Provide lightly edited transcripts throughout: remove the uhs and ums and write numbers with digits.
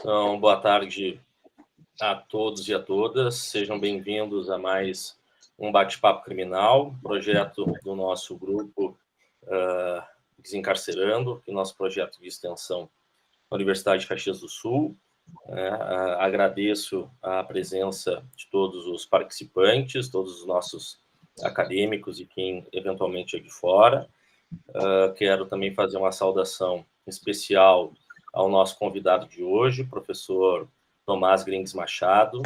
Então, boa tarde a todos e a todas. Sejam bem-vindos a mais um Bate-Papo Criminal, projeto do nosso grupo Desencarcerando, que é o nosso projeto de extensão da Universidade de Caxias do Sul. Agradeço a presença de todos os participantes, todos os nossos acadêmicos e quem eventualmente é de fora. Quero também fazer uma saudação especial ao nosso convidado de hoje, professor Tomás Grings Machado.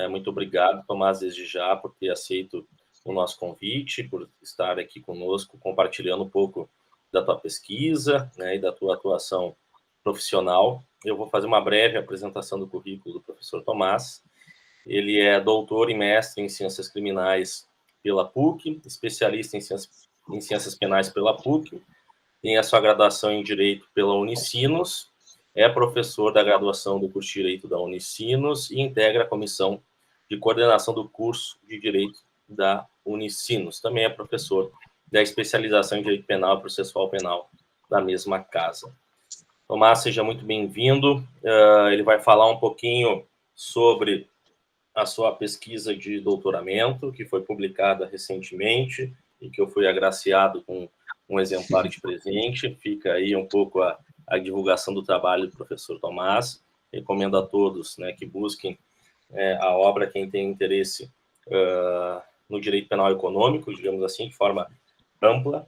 Muito obrigado, Tomás, desde já, por ter aceito o nosso convite, por estar aqui conosco, compartilhando um pouco da tua pesquisa, né, e da tua atuação profissional. Eu vou fazer uma breve apresentação do currículo do professor Tomás. Ele é doutor e mestre em Ciências Criminais pela PUC, especialista em Ciências Penais pela PUC, tem a sua graduação em Direito pela Unicinos, é professor da graduação do curso de Direito da Unicinos e integra a comissão de coordenação do curso de Direito da Unicinos. Também é professor da especialização em Direito Penal e Processual Penal da mesma casa. Tomás, seja muito bem-vindo. Ele vai falar um pouquinho sobre a sua pesquisa de doutoramento, que foi publicada recentemente e que eu fui agraciado com um exemplar de presente. Fica aí um pouco a divulgação do trabalho do professor Tomás. Recomendo a todos, né, que busquem a obra, quem tem interesse no direito penal econômico, digamos assim, de forma ampla.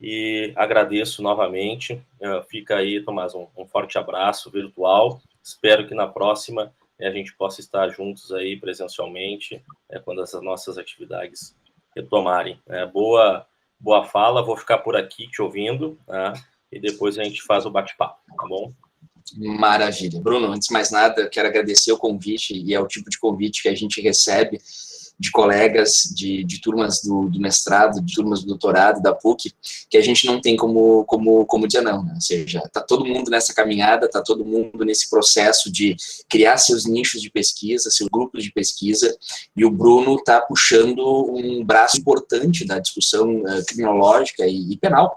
E agradeço novamente. Fica aí, Tomás, um forte abraço virtual. Espero que na próxima a gente possa estar juntos aí presencialmente, quando essas nossas atividades retomarem. Boa fala, vou ficar por aqui te ouvindo, tá? E depois a gente faz o bate-papo, tá bom? Maravilha. Bruno, antes de mais nada, quero agradecer o convite, e é o tipo de convite que a gente recebe de colegas de turmas do mestrado, de turmas do doutorado, da PUC, que a gente não tem como dizer não, né? Ou seja, está todo mundo nessa caminhada, está todo mundo nesse processo de criar seus nichos de pesquisa, seus grupos de pesquisa, e o Bruno está puxando um braço importante da discussão criminológica e penal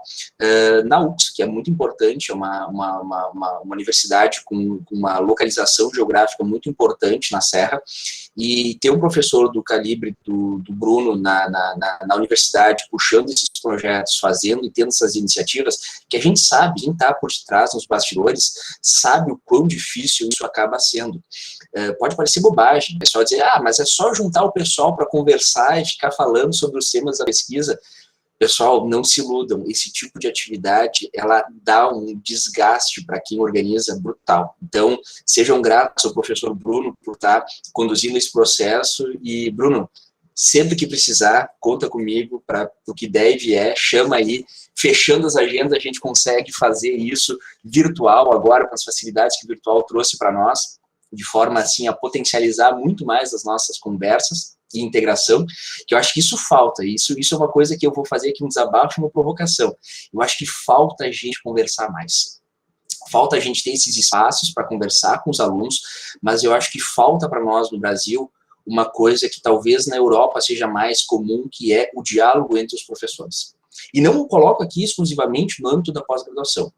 na UFSC, que é muito importante, é uma universidade com uma localização geográfica muito importante na Serra, e ter um professor do calibre do Bruno na universidade, puxando esses projetos, fazendo e tendo essas iniciativas, que a gente sabe, quem está por trás nos bastidores, sabe o quão difícil isso acaba sendo. Pode parecer bobagem, o pessoal dizer, mas é só juntar o pessoal para conversar e ficar falando sobre os temas da pesquisa. Pessoal, não se iludam, esse tipo de atividade, ela dá um desgaste para quem organiza brutal. Então, sejam gratos ao professor Bruno por estar conduzindo esse processo, e, Bruno, sempre que precisar, conta comigo para o que der e vier, chama aí, fechando as agendas, a gente consegue fazer isso virtual agora, com as facilidades que o virtual trouxe para nós, de forma, assim, a potencializar muito mais as nossas conversas e integração, que eu acho que isso falta, isso é uma coisa que eu vou fazer aqui, um desabafo, uma provocação. Eu acho que falta a gente conversar mais. Falta a gente ter esses espaços para conversar com os alunos, mas eu acho que falta para nós no Brasil uma coisa que talvez na Europa seja mais comum, que é o diálogo entre os professores. E não o coloco aqui exclusivamente no âmbito da pós-graduação.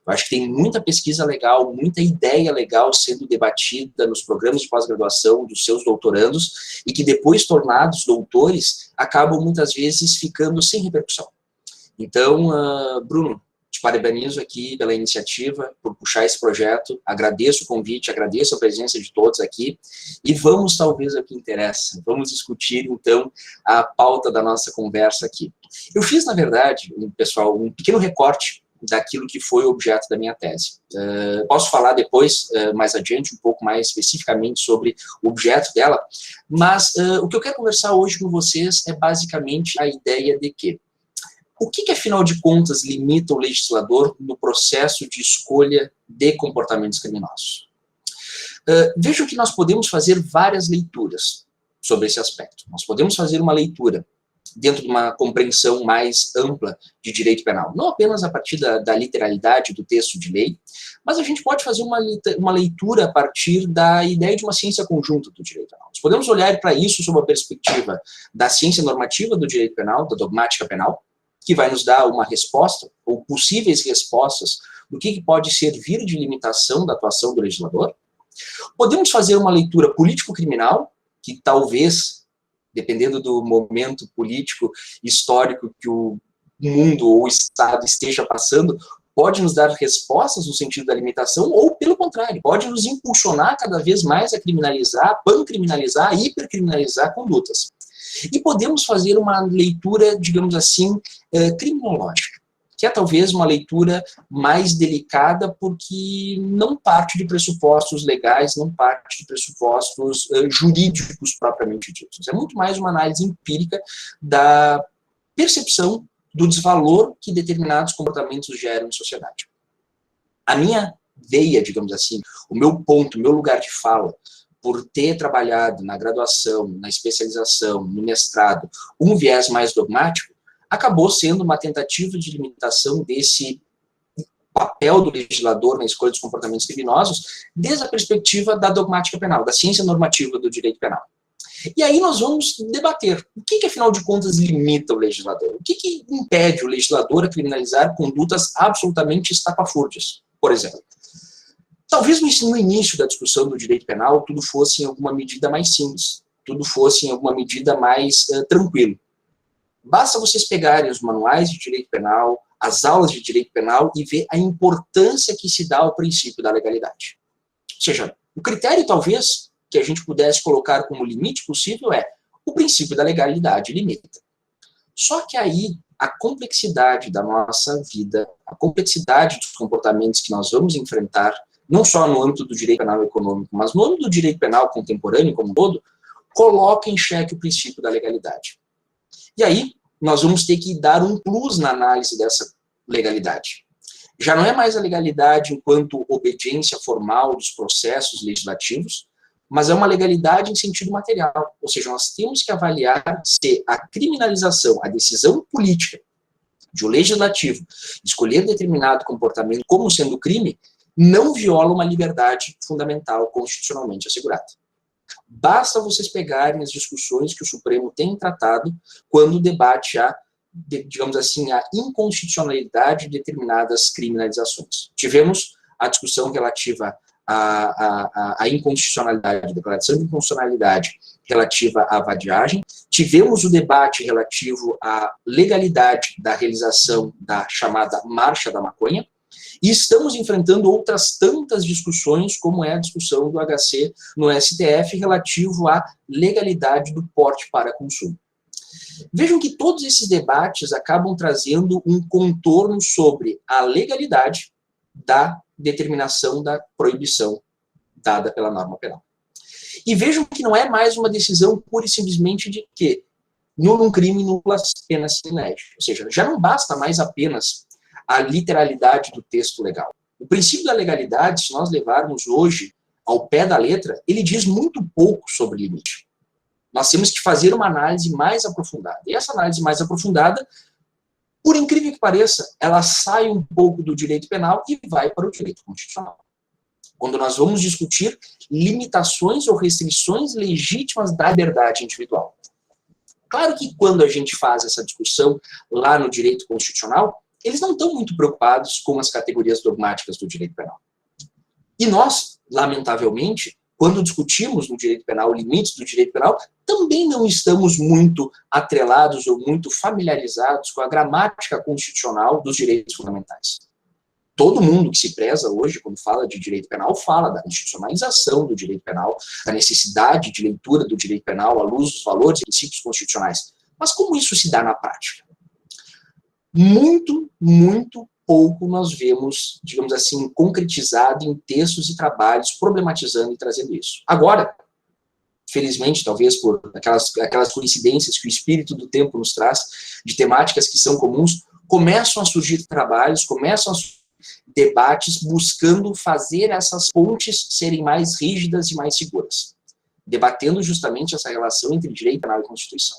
Eu acho que tem muita pesquisa legal, muita ideia legal sendo debatida nos programas de pós-graduação dos seus doutorandos, e que depois, tornados doutores, acabam muitas vezes ficando sem repercussão. Então, Bruno, te parabenizo aqui pela iniciativa, por puxar esse projeto, agradeço o convite, agradeço a presença de todos aqui, e vamos talvez ao que interessa, vamos discutir então a pauta da nossa conversa aqui. Eu fiz, na verdade, pessoal, um pequeno recorte daquilo que foi o objeto da minha tese. Posso falar depois, mais adiante, um pouco mais especificamente sobre o objeto dela, mas o que eu quero conversar hoje com vocês é basicamente a ideia de que o que afinal de contas, limita o legislador no processo de escolha de comportamentos criminosos? Vejo que nós podemos fazer várias leituras sobre esse aspecto. Nós podemos fazer uma leitura dentro de uma compreensão mais ampla de direito penal, não apenas a partir da literalidade do texto de lei, mas a gente pode fazer uma leitura a partir da ideia de uma ciência conjunta do direito penal. Nós podemos olhar para isso sob a perspectiva da ciência normativa do direito penal, da dogmática penal, que vai nos dar uma resposta, ou possíveis respostas, do que pode servir de limitação da atuação do legislador. Podemos fazer uma leitura político-criminal, que talvez, dependendo do momento político, histórico que o mundo ou o Estado esteja passando, pode nos dar respostas no sentido da limitação, ou, pelo contrário, pode nos impulsionar cada vez mais a criminalizar, pancriminalizar, hipercriminalizar condutas. E podemos fazer uma leitura, digamos assim, criminológica, que é talvez uma leitura mais delicada, porque não parte de pressupostos legais, não parte de pressupostos jurídicos propriamente ditos. É muito mais uma análise empírica da percepção do desvalor que determinados comportamentos geram em sociedade. A minha veia, digamos assim, o meu ponto, o meu lugar de fala, por ter trabalhado na graduação, na especialização, no mestrado, um viés mais dogmático, acabou sendo uma tentativa de limitação desse papel do legislador na escolha dos comportamentos criminosos, desde a perspectiva da dogmática penal, da ciência normativa do direito penal. E aí nós vamos debater o que afinal de contas, limita o legislador? O que impede o legislador a criminalizar condutas absolutamente estapafúrdias, por exemplo? Talvez no início da discussão do direito penal, tudo fosse em alguma medida mais simples, tudo fosse em alguma medida mais tranquilo. Basta vocês pegarem os manuais de direito penal, as aulas de direito penal e ver a importância que se dá ao princípio da legalidade. Ou seja, o critério, talvez, que a gente pudesse colocar como limite possível é o princípio da legalidade limita. Só que aí, a complexidade da nossa vida, a complexidade dos comportamentos que nós vamos enfrentar, não só no âmbito do direito penal econômico, mas no âmbito do direito penal contemporâneo como um todo, coloca em xeque o princípio da legalidade. E aí, nós vamos ter que dar um plus na análise dessa legalidade. Já não é mais a legalidade enquanto obediência formal dos processos legislativos, mas é uma legalidade em sentido material. Ou seja, nós temos que avaliar se a criminalização, a decisão política de um legislativo escolher determinado comportamento como sendo crime, não viola uma liberdade fundamental constitucionalmente assegurada. Basta vocês pegarem as discussões que o Supremo tem tratado quando debate digamos assim, a inconstitucionalidade de determinadas criminalizações. Tivemos a discussão relativa à inconstitucionalidade, a declaração de inconstitucionalidade relativa à vadiagem, tivemos o debate relativo à legalidade da realização da chamada Marcha da Maconha, e estamos enfrentando outras tantas discussões, como é a discussão do HC no STF relativo à legalidade do porte para consumo. Vejam que todos esses debates acabam trazendo um contorno sobre a legalidade da determinação da proibição dada pela norma penal. E vejam que não é mais uma decisão pura e simplesmente de que num crime, nulas penas se lege. Ou seja, já não basta mais apenas a literalidade do texto legal. O princípio da legalidade, se nós levarmos hoje ao pé da letra, ele diz muito pouco sobre limite. Nós temos que fazer uma análise mais aprofundada. E essa análise mais aprofundada, por incrível que pareça, ela sai um pouco do direito penal e vai para o direito constitucional. Quando nós vamos discutir limitações ou restrições legítimas da liberdade individual. Claro que quando a gente faz essa discussão lá no direito constitucional, eles não estão muito preocupados com as categorias dogmáticas do direito penal. E nós, lamentavelmente, quando discutimos no direito penal limites do direito penal, também não estamos muito atrelados ou muito familiarizados com a gramática constitucional dos direitos fundamentais. Todo mundo que se preza hoje, quando fala de direito penal, fala da institucionalização do direito penal, da necessidade de leitura do direito penal à luz dos valores e princípios constitucionais. Mas como isso se dá na prática? Muito, muito pouco nós vemos, digamos assim, concretizado em textos e trabalhos, problematizando e trazendo isso. Agora, felizmente, talvez por aquelas coincidências que o espírito do tempo nos traz, de temáticas que são comuns, começam a surgir trabalhos, começam a surgir debates buscando fazer essas pontes serem mais rígidas e mais seguras, debatendo justamente essa relação entre direito penal e Constituição.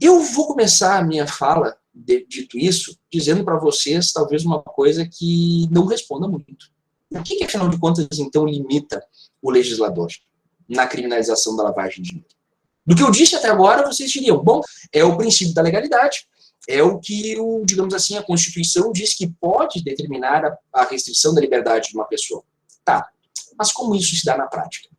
Eu vou começar a minha fala, dito isso, dizendo para vocês talvez uma coisa que não responda muito. O que, afinal de contas, então, limita o legislador na criminalização da lavagem de dinheiro? Do que eu disse até agora, vocês diriam, bom, é o princípio da legalidade, é o que, digamos assim, a Constituição diz que pode determinar a restrição da liberdade de uma pessoa. Tá, Mas como isso se dá na prática?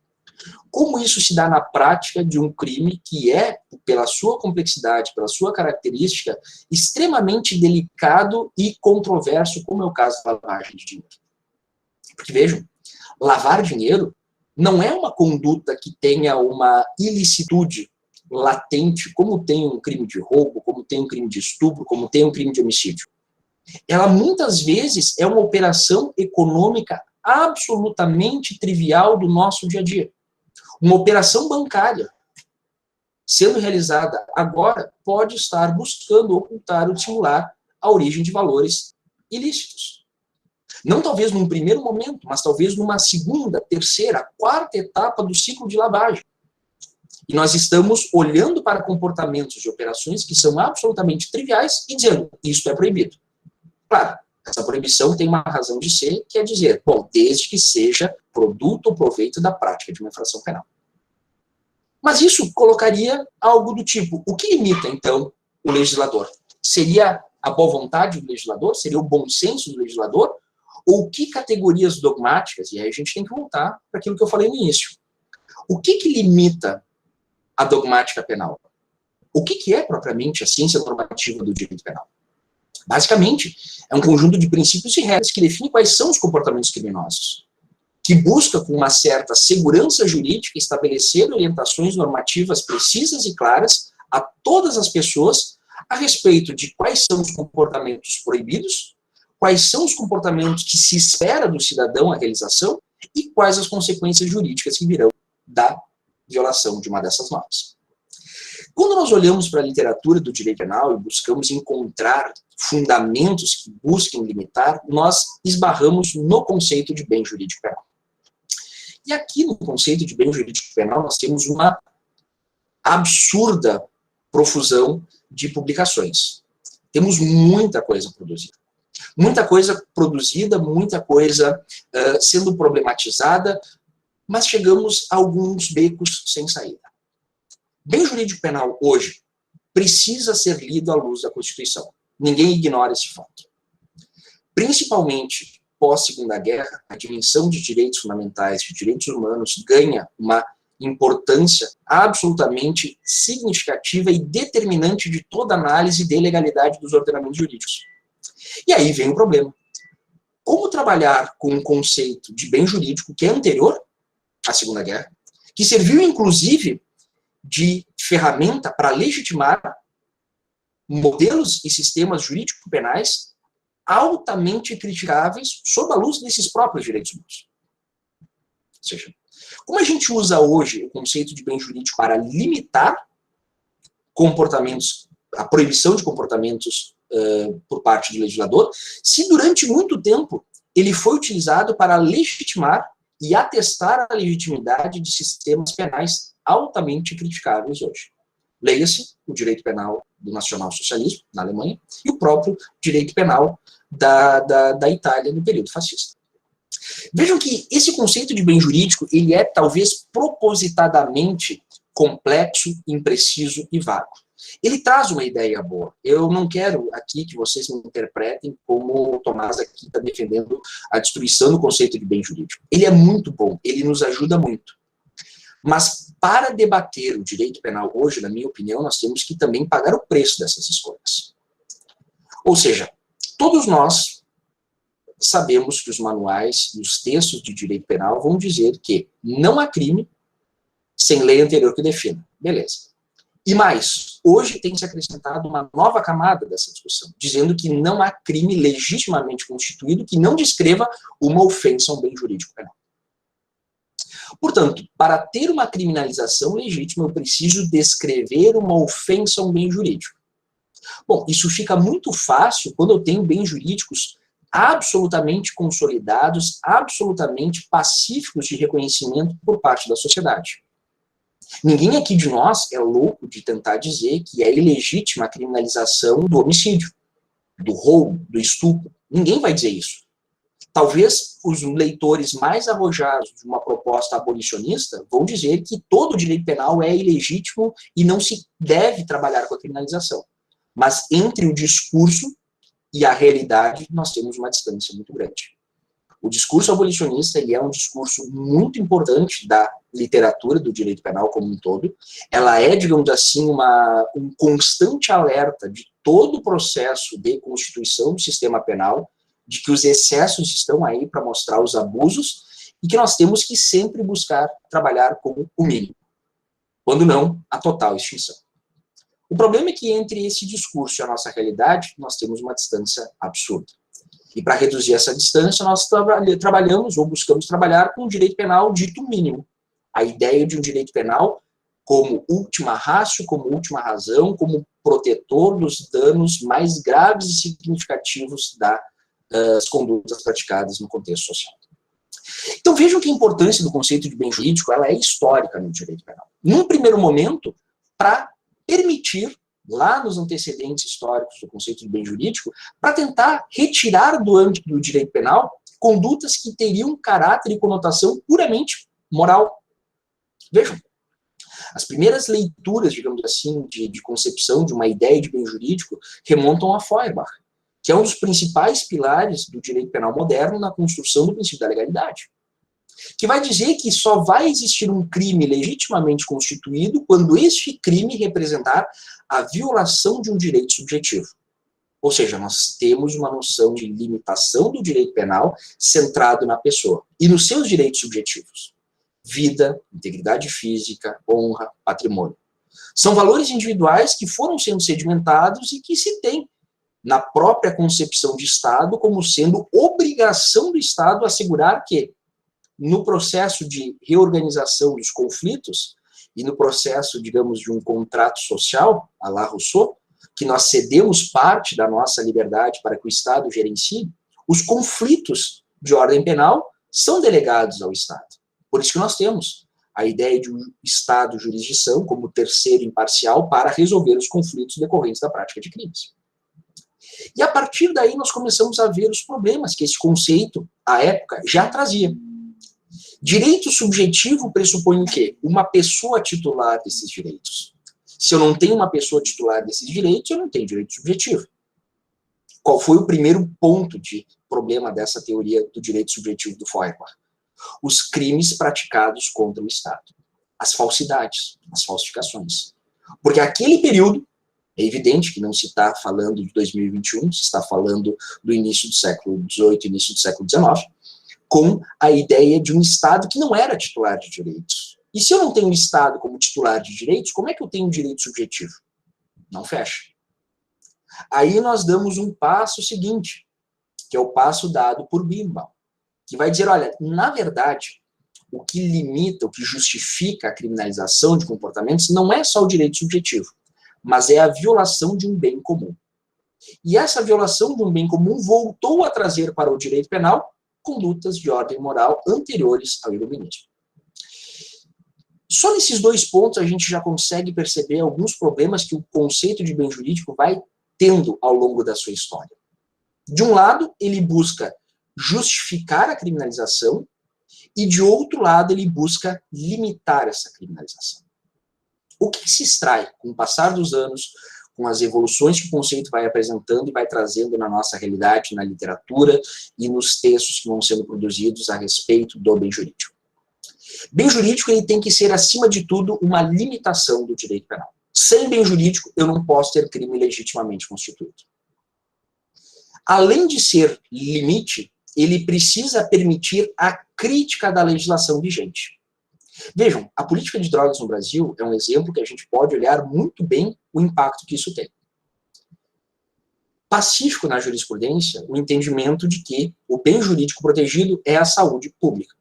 Como isso se dá na prática de um crime que é, pela sua complexidade, pela sua característica, extremamente delicado e controverso, como é o caso da lavagem de dinheiro? Porque, vejam, lavar dinheiro não é uma conduta que tenha uma ilicitude latente, como tem um crime de roubo, como tem um crime de estupro, como tem um crime de homicídio. Ela, muitas vezes, é uma operação econômica absolutamente trivial do nosso dia a dia. Uma operação bancária, sendo realizada agora, pode estar buscando ocultar ou dissimular a origem de valores ilícitos. Não talvez num primeiro momento, mas talvez numa segunda, terceira, quarta etapa do ciclo de lavagem. E nós estamos olhando para comportamentos de operações que são absolutamente triviais e dizendo, isto é proibido. Claro, essa proibição tem uma razão de ser, que é dizer, bom, desde que seja produto ou proveito da prática de uma infração penal. Mas isso colocaria algo do tipo, o que limita, então, o legislador? Seria a boa vontade do legislador? Seria o bom senso do legislador? Ou que categorias dogmáticas, e aí a gente tem que voltar para aquilo que eu falei no início. O que limita a dogmática penal? O que é propriamente a ciência normativa do direito penal? Basicamente, é um conjunto de princípios e regras que define quais são os comportamentos criminosos, que busca, com uma certa segurança jurídica, estabelecer orientações normativas precisas e claras a todas as pessoas a respeito de quais são os comportamentos proibidos, quais são os comportamentos que se espera do cidadão a realização e quais as consequências jurídicas que virão da violação de uma dessas normas. Quando nós olhamos para a literatura do direito penal e buscamos encontrar fundamentos que busquem limitar, nós esbarramos no conceito de bem jurídico penal. E aqui no conceito de bem jurídico penal nós temos uma absurda profusão de publicações. Temos muita coisa produzida. Muita coisa produzida, muita coisa sendo problematizada, mas chegamos a alguns becos sem saída. Bem jurídico penal hoje precisa ser lido à luz da Constituição. Ninguém ignora esse fato. Principalmente pós-Segunda Guerra, a dimensão de direitos fundamentais, de direitos humanos, ganha uma importância absolutamente significativa e determinante de toda análise de legalidade dos ordenamentos jurídicos. E aí vem o problema. Como trabalhar com um conceito de bem jurídico que é anterior à Segunda Guerra, que serviu, inclusive, de ferramenta para legitimar modelos e sistemas jurídicos penais altamente criticáveis sob a luz desses próprios direitos humanos. Ou seja, como a gente usa hoje o conceito de bem jurídico para limitar comportamentos, a proibição de comportamentos por parte do legislador, se durante muito tempo ele foi utilizado para legitimar e atestar a legitimidade de sistemas penais altamente criticáveis hoje. Leia-se o direito penal do nacionalsocialismo, na Alemanha, e o próprio direito penal da Itália no período fascista. Vejam que esse conceito de bem jurídico, ele é talvez propositadamente complexo, impreciso e vago. Ele traz uma ideia boa. Eu não quero aqui que vocês me interpretem como o Tomás aqui está defendendo a destruição do conceito de bem jurídico. Ele é muito bom, ele nos ajuda muito. Mas para debater o direito penal hoje, na minha opinião, nós temos que também pagar o preço dessas escolhas. Ou seja, todos nós sabemos que os manuais e os textos de direito penal vão dizer que não há crime sem lei anterior que defina. Beleza. E mais, hoje tem se acrescentado uma nova camada dessa discussão, dizendo que não há crime legitimamente constituído que não descreva uma ofensa a um bem jurídico penal. Portanto, para ter uma criminalização legítima, eu preciso descrever uma ofensa a um bem jurídico. Bom, isso fica muito fácil quando eu tenho bens jurídicos absolutamente consolidados, absolutamente pacíficos de reconhecimento por parte da sociedade. Ninguém aqui de nós é louco de tentar dizer que é ilegítima a criminalização do homicídio, do roubo, do estupro. Ninguém vai dizer isso. Talvez os leitores mais arrojados de uma proposta abolicionista vão dizer que todo o direito penal é ilegítimo e não se deve trabalhar com a criminalização. Mas entre o discurso e a realidade, nós temos uma distância muito grande. O discurso abolicionista, ele é um discurso muito importante da literatura do direito penal como um todo. Ela é, digamos assim, um constante alerta de todo o processo de constituição do sistema penal, de que os excessos estão aí para mostrar os abusos e que nós temos que sempre buscar trabalhar com o mínimo, quando não, a total extinção. O problema é que entre esse discurso e a nossa realidade, nós temos uma distância absurda. E para reduzir essa distância, nós trabalhamos ou buscamos trabalhar com o direito penal dito mínimo. A ideia de um direito penal como última ratio, como última razão, como protetor dos danos mais graves e significativos das condutas praticadas no contexto social. Então vejam que a importância do conceito de bem jurídico ela é histórica no direito penal. Num primeiro momento, para permitir lá nos antecedentes históricos do conceito de bem jurídico, para tentar retirar do âmbito do direito penal condutas que teriam caráter e conotação puramente moral. Vejam, as primeiras leituras, digamos assim, de concepção de uma ideia de bem jurídico remontam a Feuerbach, que é um dos principais pilares do direito penal moderno na construção do princípio da legalidade, que vai dizer que só vai existir um crime legitimamente constituído quando este crime representar a violação de um direito subjetivo. Ou seja, nós temos uma noção de limitação do direito penal centrado na pessoa e nos seus direitos subjetivos. Vida, integridade física, honra, patrimônio. São valores individuais que foram sendo sedimentados e que se tem na própria concepção de Estado como sendo obrigação do Estado assegurar que, no processo de reorganização dos conflitos e no processo, digamos, de um contrato social, à la Rousseau, que nós cedemos parte da nossa liberdade para que o Estado gerencie, os conflitos de ordem penal são delegados ao Estado. Por isso que nós temos a ideia de um Estado jurisdição como terceiro imparcial para resolver os conflitos decorrentes da prática de crimes. E a partir daí nós começamos a ver os problemas que esse conceito, à época, já trazia. Direito subjetivo pressupõe o quê? Uma pessoa titular desses direitos. Se eu não tenho uma pessoa titular desses direitos, eu não tenho direito subjetivo. Qual foi o primeiro ponto de problema dessa teoria do direito subjetivo do Feuerbach? Os crimes praticados contra o Estado. As falsidades, as falsificações. Porque aquele período, é evidente que não se está falando de 2021, se está falando do início do século XVIII, início do século XIX, com a ideia de um Estado que não era titular de direitos. E se eu não tenho um Estado como titular de direitos, como é que eu tenho um direito subjetivo? Não fecha. Aí nós damos um passo seguinte, que é o passo dado por Birnbaum, que vai dizer, olha, na verdade, o que limita, o que justifica a criminalização de comportamentos não é só o direito subjetivo, mas é a violação de um bem comum. E essa violação de um bem comum voltou a trazer para o direito penal condutas de ordem moral anteriores ao iluminismo. Só nesses dois pontos a gente já consegue perceber alguns problemas que o conceito de bem jurídico vai tendo ao longo da sua história. De um lado, ele busca justificar a criminalização e, de outro lado, ele busca limitar essa criminalização. O que se extrai com o passar dos anos, com as evoluções que o conceito vai apresentando e vai trazendo na nossa realidade, na literatura e nos textos que vão sendo produzidos a respeito do bem jurídico? Bem jurídico ele tem que ser, acima de tudo, uma limitação do direito penal. Sem bem jurídico, eu não posso ter crime legitimamente constituído. Além de ser limite, ele precisa permitir a crítica da legislação vigente. Vejam, a política de drogas no Brasil é um exemplo que a gente pode olhar muito bem o impacto que isso tem. Pacífico na jurisprudência o entendimento de que o bem jurídico protegido é a saúde pública.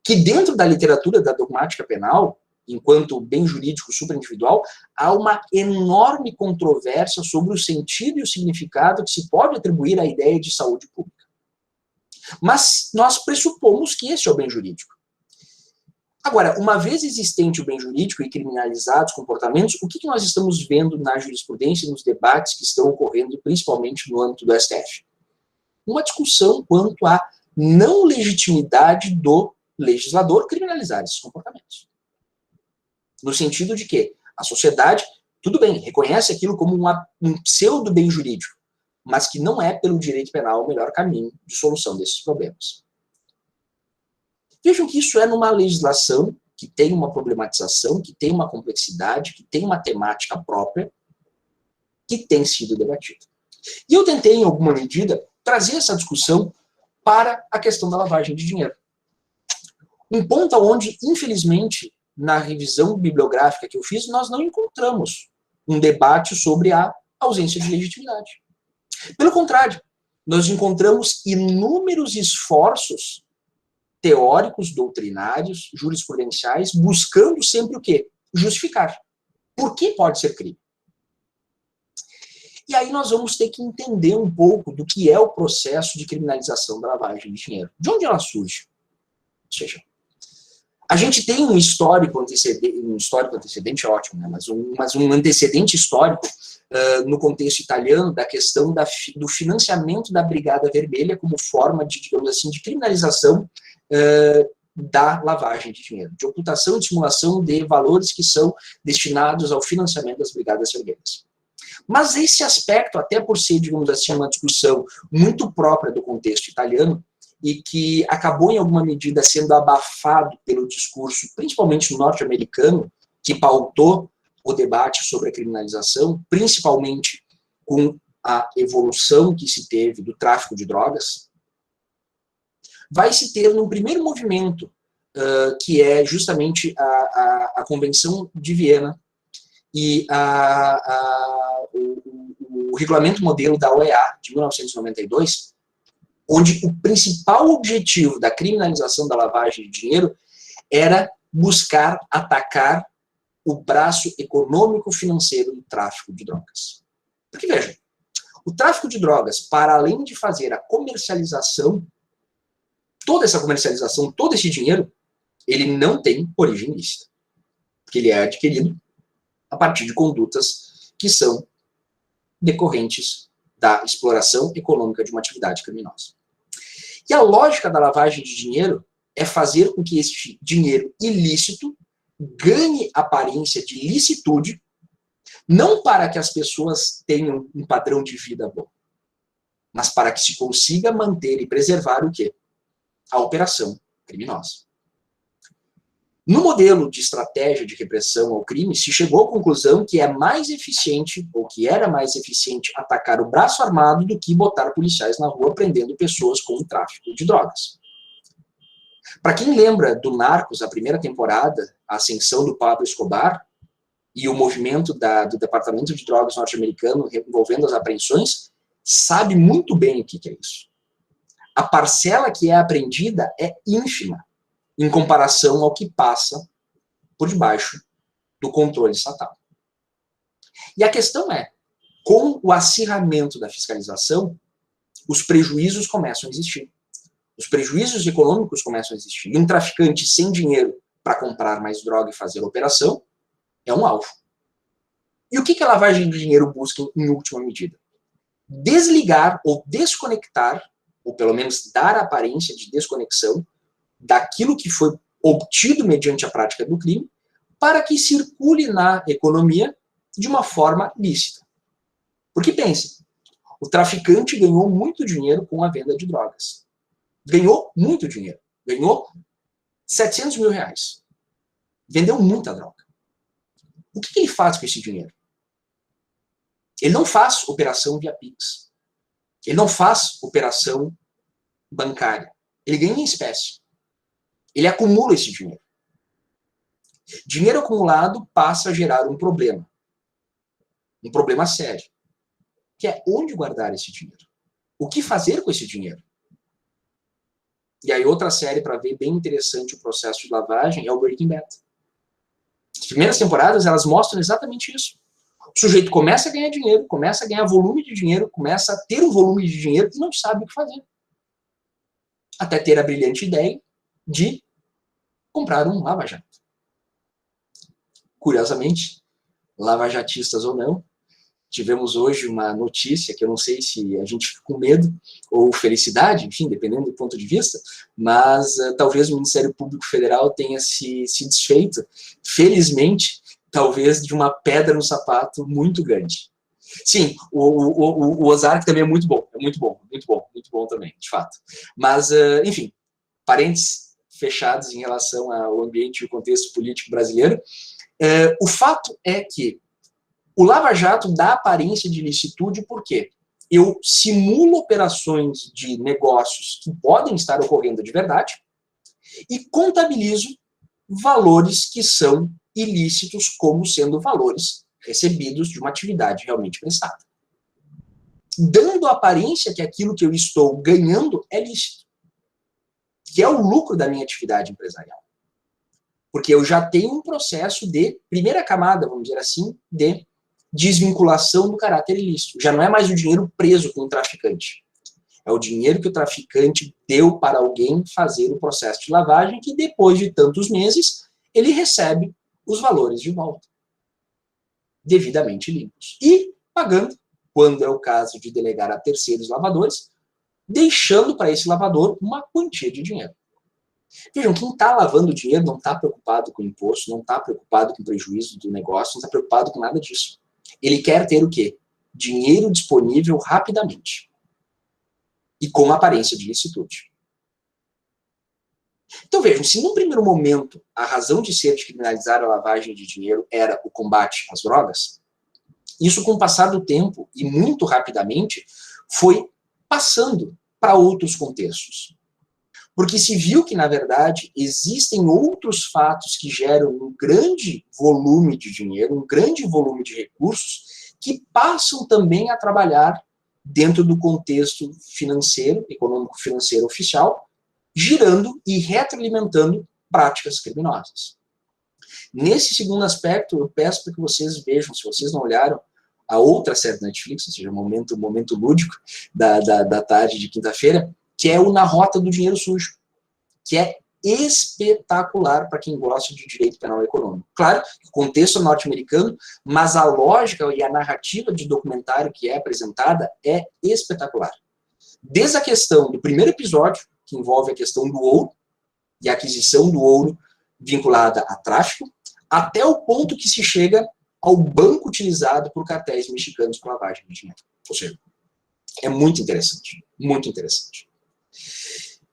Que dentro da literatura da dogmática penal, enquanto bem jurídico superindividual, há uma enorme controvérsia sobre o sentido e o significado que se pode atribuir à ideia de saúde pública. Mas nós pressupomos que esse é o bem jurídico. Agora, uma vez existente o bem jurídico e criminalizados comportamentos, o que nós estamos vendo na jurisprudência e nos debates que estão ocorrendo, principalmente no âmbito do STF? Uma discussão quanto à não legitimidade do legislador criminalizar esses comportamentos. No sentido de que a sociedade, tudo bem, reconhece aquilo como um pseudo bem jurídico, mas que não é pelo direito penal o melhor caminho de solução desses problemas. Vejam que isso é numa legislação que tem uma problematização, que tem uma complexidade, que tem uma temática própria, que tem sido debatida. E eu tentei, em alguma medida, trazer essa discussão para a questão da lavagem de dinheiro. Um ponto onde, infelizmente, na revisão bibliográfica que eu fiz, nós não encontramos um debate sobre a ausência de legitimidade. Pelo contrário, nós encontramos inúmeros esforços teóricos, doutrinários, jurisprudenciais, buscando sempre o quê? Justificar. Por que pode ser crime? E aí nós vamos ter que entender um pouco do que é o processo de criminalização da lavagem de dinheiro. De onde ela surge? Ou seja, a gente tem um histórico antecedente ótimo, né? mas um antecedente histórico no contexto italiano da questão do financiamento da Brigada Vermelha como forma de, digamos assim, de criminalização da lavagem de dinheiro, de ocultação e simulação de valores que são destinados ao financiamento das Brigadas Vermelhas. Mas esse aspecto, até por ser, digamos assim, uma discussão muito própria do contexto italiano, e que acabou, em alguma medida, sendo abafado pelo discurso, principalmente norte-americano, que pautou o debate sobre a criminalização, principalmente com a evolução que se teve do tráfico de drogas, vai se ter num primeiro movimento, que é justamente a Convenção de Viena e o Regulamento Modelo da OEA, de 1992, onde o principal objetivo da criminalização da lavagem de dinheiro era buscar atacar o braço econômico-financeiro do tráfico de drogas. Porque, vejam, o tráfico de drogas, para além de fazer a comercialização, toda essa comercialização, todo esse dinheiro, ele não tem origem lícita. Porque ele é adquirido a partir de condutas que são decorrentes da exploração econômica de uma atividade criminosa. E a lógica da lavagem de dinheiro é fazer com que esse dinheiro ilícito ganhe aparência de licitude, não para que as pessoas tenham um padrão de vida bom, mas para que se consiga manter e preservar o quê? A operação criminosa. No modelo de estratégia de repressão ao crime, se chegou à conclusão que é mais eficiente, ou que era mais eficiente, atacar o braço armado do que botar policiais na rua prendendo pessoas com o tráfico de drogas. Para quem lembra do Narcos, a primeira temporada, a ascensão do Pablo Escobar e o movimento do Departamento de Drogas norte-americano envolvendo as apreensões, sabe muito bem o que é isso. A parcela que é apreendida é ínfima em comparação ao que passa por debaixo do controle estatal. E a questão é, com o acirramento da fiscalização, os prejuízos começam a existir. Os prejuízos econômicos começam a existir. E um traficante sem dinheiro para comprar mais droga e fazer operação é um alvo. E o que a lavagem de dinheiro busca em última medida? Desligar ou desconectar, ou pelo menos dar a aparência de desconexão, daquilo que foi obtido mediante a prática do crime, para que circule na economia de uma forma lícita. Porque pense, o traficante ganhou muito dinheiro com a venda de drogas. Ganhou muito dinheiro. Ganhou 700 mil reais. Vendeu muita droga. O que ele faz com esse dinheiro? Ele não faz operação via Pix. Ele não faz operação bancária. Ele ganha em espécie. Ele acumula esse dinheiro. Dinheiro acumulado passa a gerar um problema. Um problema sério. Que é onde guardar esse dinheiro? O que fazer com esse dinheiro? E aí outra série para ver bem interessante o processo de lavagem é o Breaking Bad. As primeiras temporadas, elas mostram exatamente isso. O sujeito começa a ganhar dinheiro, começa a ganhar volume de dinheiro, começa a ter um volume de dinheiro e não sabe o que fazer. Até ter a brilhante ideia de comprar um lava-jato. Curiosamente, lava-jatistas ou não, tivemos hoje uma notícia que eu não sei se a gente fica com medo ou felicidade, enfim, dependendo do ponto de vista, mas talvez o Ministério Público Federal tenha se desfeito, felizmente, talvez de uma pedra no sapato muito grande. Sim, o Ozark também é muito bom, muito bom também, de fato. Mas, enfim, parênteses fechados em relação ao ambiente e o contexto político brasileiro. O fato é que o Lava Jato dá aparência de ilicitude porque eu simulo operações de negócios que podem estar ocorrendo de verdade e contabilizo valores que são ilícitos como sendo valores recebidos de uma atividade realmente prestada, dando a aparência que aquilo que eu estou ganhando é lícito, que é o lucro da minha atividade empresarial. Porque eu já tenho um processo de primeira camada, vamos dizer assim, de desvinculação do caráter ilícito. Já não é mais o dinheiro preso com o traficante. É o dinheiro que o traficante deu para alguém fazer o processo de lavagem, que depois de tantos meses, ele recebe os valores de volta, devidamente limpos. E pagando, quando é o caso de delegar a terceiros lavadores, deixando para esse lavador uma quantia de dinheiro. Vejam, quem está lavando dinheiro não está preocupado com imposto, não está preocupado com o prejuízo do negócio, não está preocupado com nada disso. Ele quer ter o quê? Dinheiro disponível rapidamente. E com aparência de ilicitude. Então vejam, se num primeiro momento a razão de ser de criminalizar a lavagem de dinheiro era o combate às drogas, isso com o passar do tempo e muito rapidamente foi passando para outros contextos. Porque se viu que, na verdade, existem outros fatos que geram um grande volume de dinheiro, um grande volume de recursos, que passam também a trabalhar dentro do contexto financeiro, econômico-financeiro oficial, girando e retroalimentando práticas criminosas. Nesse segundo aspecto, eu peço para que vocês vejam, se vocês não olharam, a outra série da Netflix, ou seja, o momento lúdico da tarde de quinta-feira, que é o Na Rota do Dinheiro Sujo, que é espetacular para quem gosta de direito penal econômico. Claro, o contexto é norte-americano, mas a lógica e a narrativa de documentário que é apresentada é espetacular. Desde a questão do primeiro episódio, que envolve a questão do ouro e a aquisição do ouro vinculada a tráfico, até o ponto que se chega ao banco utilizado por cartéis mexicanos para lavagem de dinheiro. Ou seja, é muito interessante, muito interessante.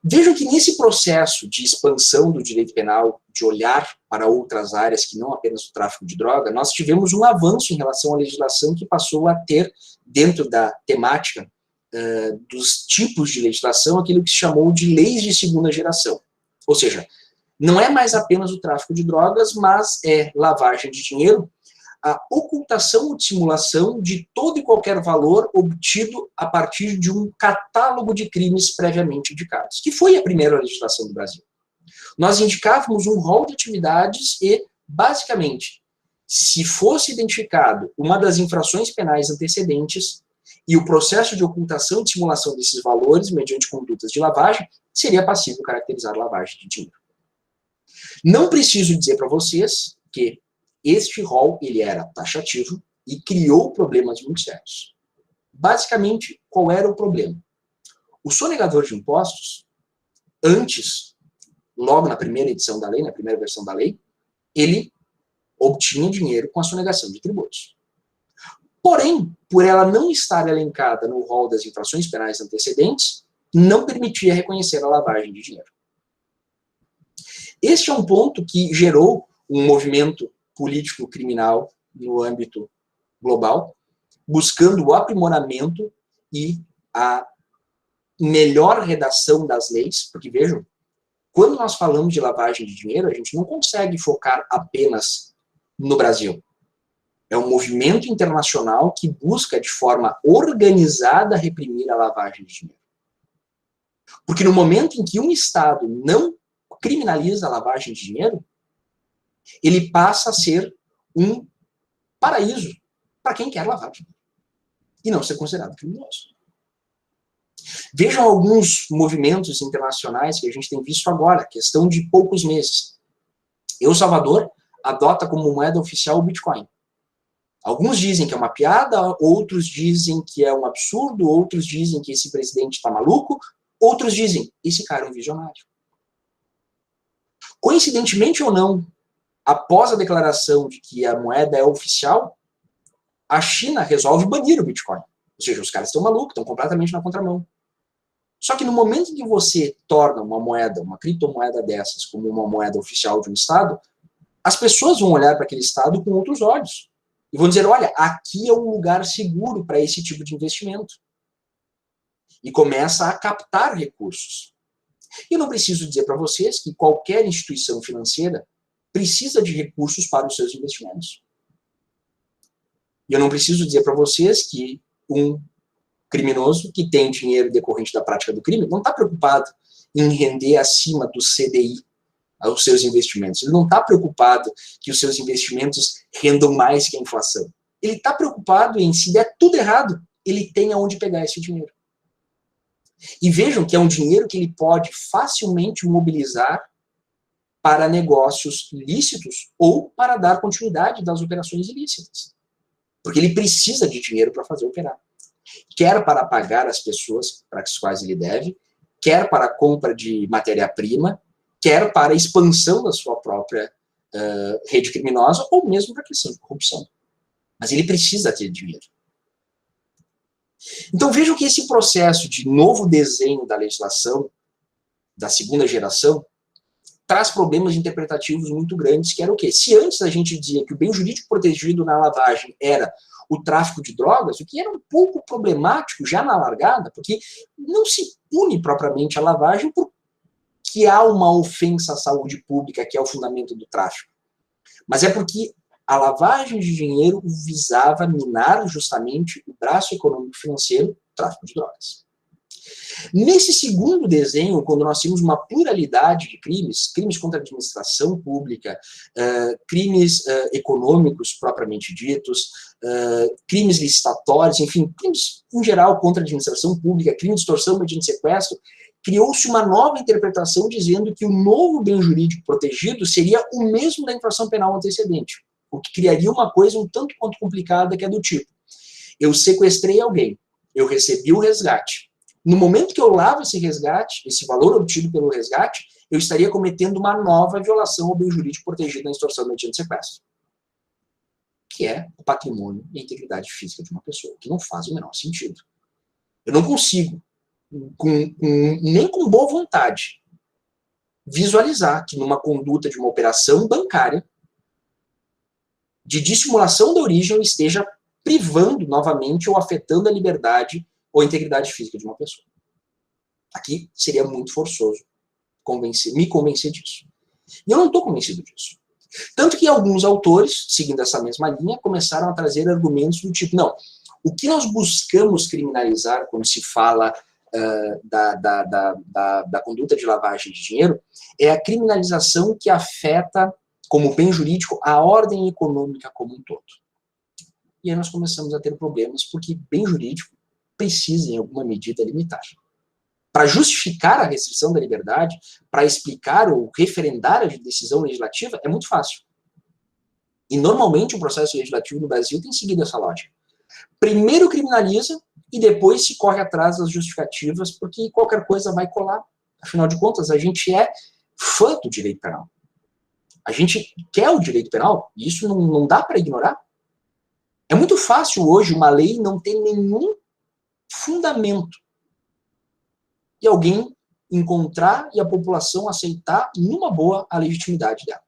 Vejam que nesse processo de expansão do direito penal, de olhar para outras áreas que não apenas o tráfico de droga, nós tivemos um avanço em relação à legislação que passou a ter, dentro da temática dos tipos de legislação, aquilo que se chamou de leis de segunda geração. Ou seja, não é mais apenas o tráfico de drogas, mas é lavagem de dinheiro, a ocultação ou dissimulação de todo e qualquer valor obtido a partir de um catálogo de crimes previamente indicados, que foi a primeira legislação do Brasil. Nós indicávamos um rol de atividades e, basicamente, se fosse identificado uma das infrações penais antecedentes e o processo de ocultação e dissimulação desses valores, mediante condutas de lavagem, seria passível caracterizar lavagem de dinheiro. Não preciso dizer para vocês que este rol, ele era taxativo e criou problemas muito sérios. Basicamente, qual era o problema? O sonegador de impostos, antes, logo na primeira edição da lei, na primeira versão da lei, ele obtinha dinheiro com a sonegação de tributos. Porém, por ela não estar elencada no rol das infrações penais antecedentes, não permitia reconhecer a lavagem de dinheiro. Este é um ponto que gerou um movimento político-criminal no âmbito global, buscando o aprimoramento e a melhor redação das leis, porque vejam, quando nós falamos de lavagem de dinheiro, a gente não consegue focar apenas no Brasil. É um movimento internacional que busca de forma organizada reprimir a lavagem de dinheiro. Porque no momento em que um Estado não criminaliza a lavagem de dinheiro, ele passa a ser um paraíso para quem quer lavar dinheiro e não ser considerado criminoso. Vejam alguns movimentos internacionais que a gente tem visto agora, questão de poucos meses. El Salvador adota como moeda oficial o Bitcoin. Alguns dizem que é uma piada, outros dizem que é um absurdo, outros dizem que esse presidente está maluco, outros dizem, esse cara é um visionário. Coincidentemente ou não, após a declaração de que a moeda é oficial, a China resolve banir o Bitcoin. Ou seja, os caras estão malucos, estão completamente na contramão. Só que no momento em que você torna uma moeda, uma criptomoeda dessas, como uma moeda oficial de um Estado, as pessoas vão olhar para aquele Estado com outros olhos. E vão dizer, olha, aqui é um lugar seguro para esse tipo de investimento. E começa a captar recursos. E eu não preciso dizer para vocês que qualquer instituição financeira precisa de recursos para os seus investimentos. E eu não preciso dizer para vocês que um criminoso que tem dinheiro decorrente da prática do crime não está preocupado em render acima do CDI aos seus investimentos. Ele não está preocupado que os seus investimentos rendam mais que a inflação. Ele está preocupado em, se der tudo errado, ele tem aonde pegar esse dinheiro. E vejam que é um dinheiro que ele pode facilmente mobilizar para negócios lícitos ou para dar continuidade das operações ilícitas. Porque ele precisa de dinheiro para fazer operar. Quer para pagar as pessoas para as quais ele deve, quer para a compra de matéria-prima, quer para a expansão da sua própria rede criminosa, ou mesmo para a questão de corrupção. Mas ele precisa ter dinheiro. Então vejam que esse processo de novo desenho da legislação, da segunda geração, traz problemas interpretativos muito grandes, que era o quê? Se antes a gente dizia que o bem jurídico protegido na lavagem era o tráfico de drogas, o que era um pouco problemático já na largada, porque não se pune propriamente a lavagem porque há uma ofensa à saúde pública, que é o fundamento do tráfico. Mas é porque a lavagem de dinheiro visava minar justamente o braço econômico financeiro do tráfico de drogas. Nesse segundo desenho, quando nós temos uma pluralidade de crimes, crimes contra a administração pública, crimes econômicos propriamente ditos, crimes licitatórios, enfim, crimes em geral contra a administração pública, crime de extorsão mediante sequestro, criou-se uma nova interpretação dizendo que o novo bem jurídico protegido seria o mesmo da infração penal antecedente, o que criaria uma coisa um tanto quanto complicada, que é do tipo: eu sequestrei alguém, eu recebi o resgate. No momento que eu lavo esse resgate, esse valor obtido pelo resgate, eu estaria cometendo uma nova violação ao bem jurídico protegido na extorsão mediante sequestro, que é o patrimônio e a integridade física de uma pessoa, que não faz o menor sentido. Eu não consigo, nem com boa vontade, visualizar que numa conduta de uma operação bancária, de dissimulação da origem, eu esteja privando novamente ou afetando a liberdade ou a integridade física de uma pessoa. Aqui seria muito forçoso me convencer disso. E eu não estou convencido disso. Tanto que alguns autores, seguindo essa mesma linha, começaram a trazer argumentos do tipo, não, o que nós buscamos criminalizar quando se fala da conduta de lavagem de dinheiro é a criminalização que afeta, como bem jurídico, a ordem econômica como um todo. E aí nós começamos a ter problemas, porque bem jurídico precisa, em alguma medida, limitar. Para justificar a restrição da liberdade, para explicar ou referendar a decisão legislativa, é muito fácil. E, normalmente, o processo legislativo no Brasil tem seguido essa lógica. Primeiro criminaliza e depois se corre atrás das justificativas, porque qualquer coisa vai colar. Afinal de contas, a gente é fã do direito penal. A gente quer o direito penal, e isso não dá para ignorar. É muito fácil hoje uma lei não ter nenhum fundamento e alguém encontrar e a população aceitar numa boa a legitimidade dela.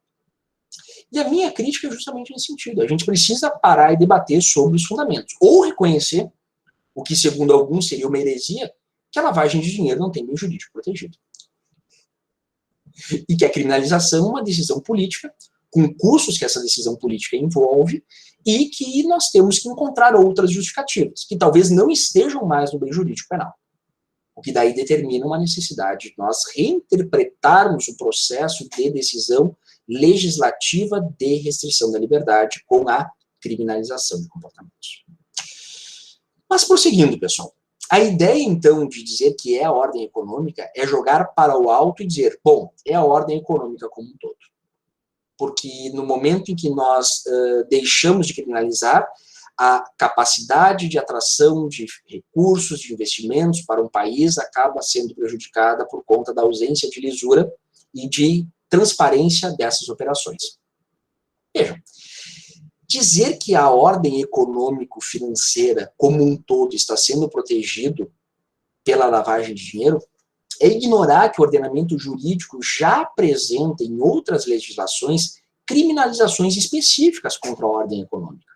E a minha crítica é justamente nesse sentido. A gente precisa parar e debater sobre os fundamentos. Ou reconhecer o que, segundo alguns, seria uma heresia, que a lavagem de dinheiro não tem bem jurídico protegido. E que a criminalização é uma decisão política, com custos que essa decisão política envolve, e que nós temos que encontrar outras justificativas, que talvez não estejam mais no bem jurídico penal. O que daí determina uma necessidade de nós reinterpretarmos o processo de decisão legislativa de restrição da liberdade com a criminalização de comportamentos. Mas prosseguindo, pessoal, a ideia, então, de dizer que é a ordem econômica é jogar para o alto e dizer, bom, é a ordem econômica como um todo. Porque no momento em que nós deixamos de criminalizar, a capacidade de atração de recursos, de investimentos para um país acaba sendo prejudicada por conta da ausência de lisura e de transparência dessas operações. Vejam, Dizer que a ordem econômico-financeira como um todo está sendo protegido pela lavagem de dinheiro é ignorar que o ordenamento jurídico já apresenta em outras legislações criminalizações específicas contra a ordem econômica.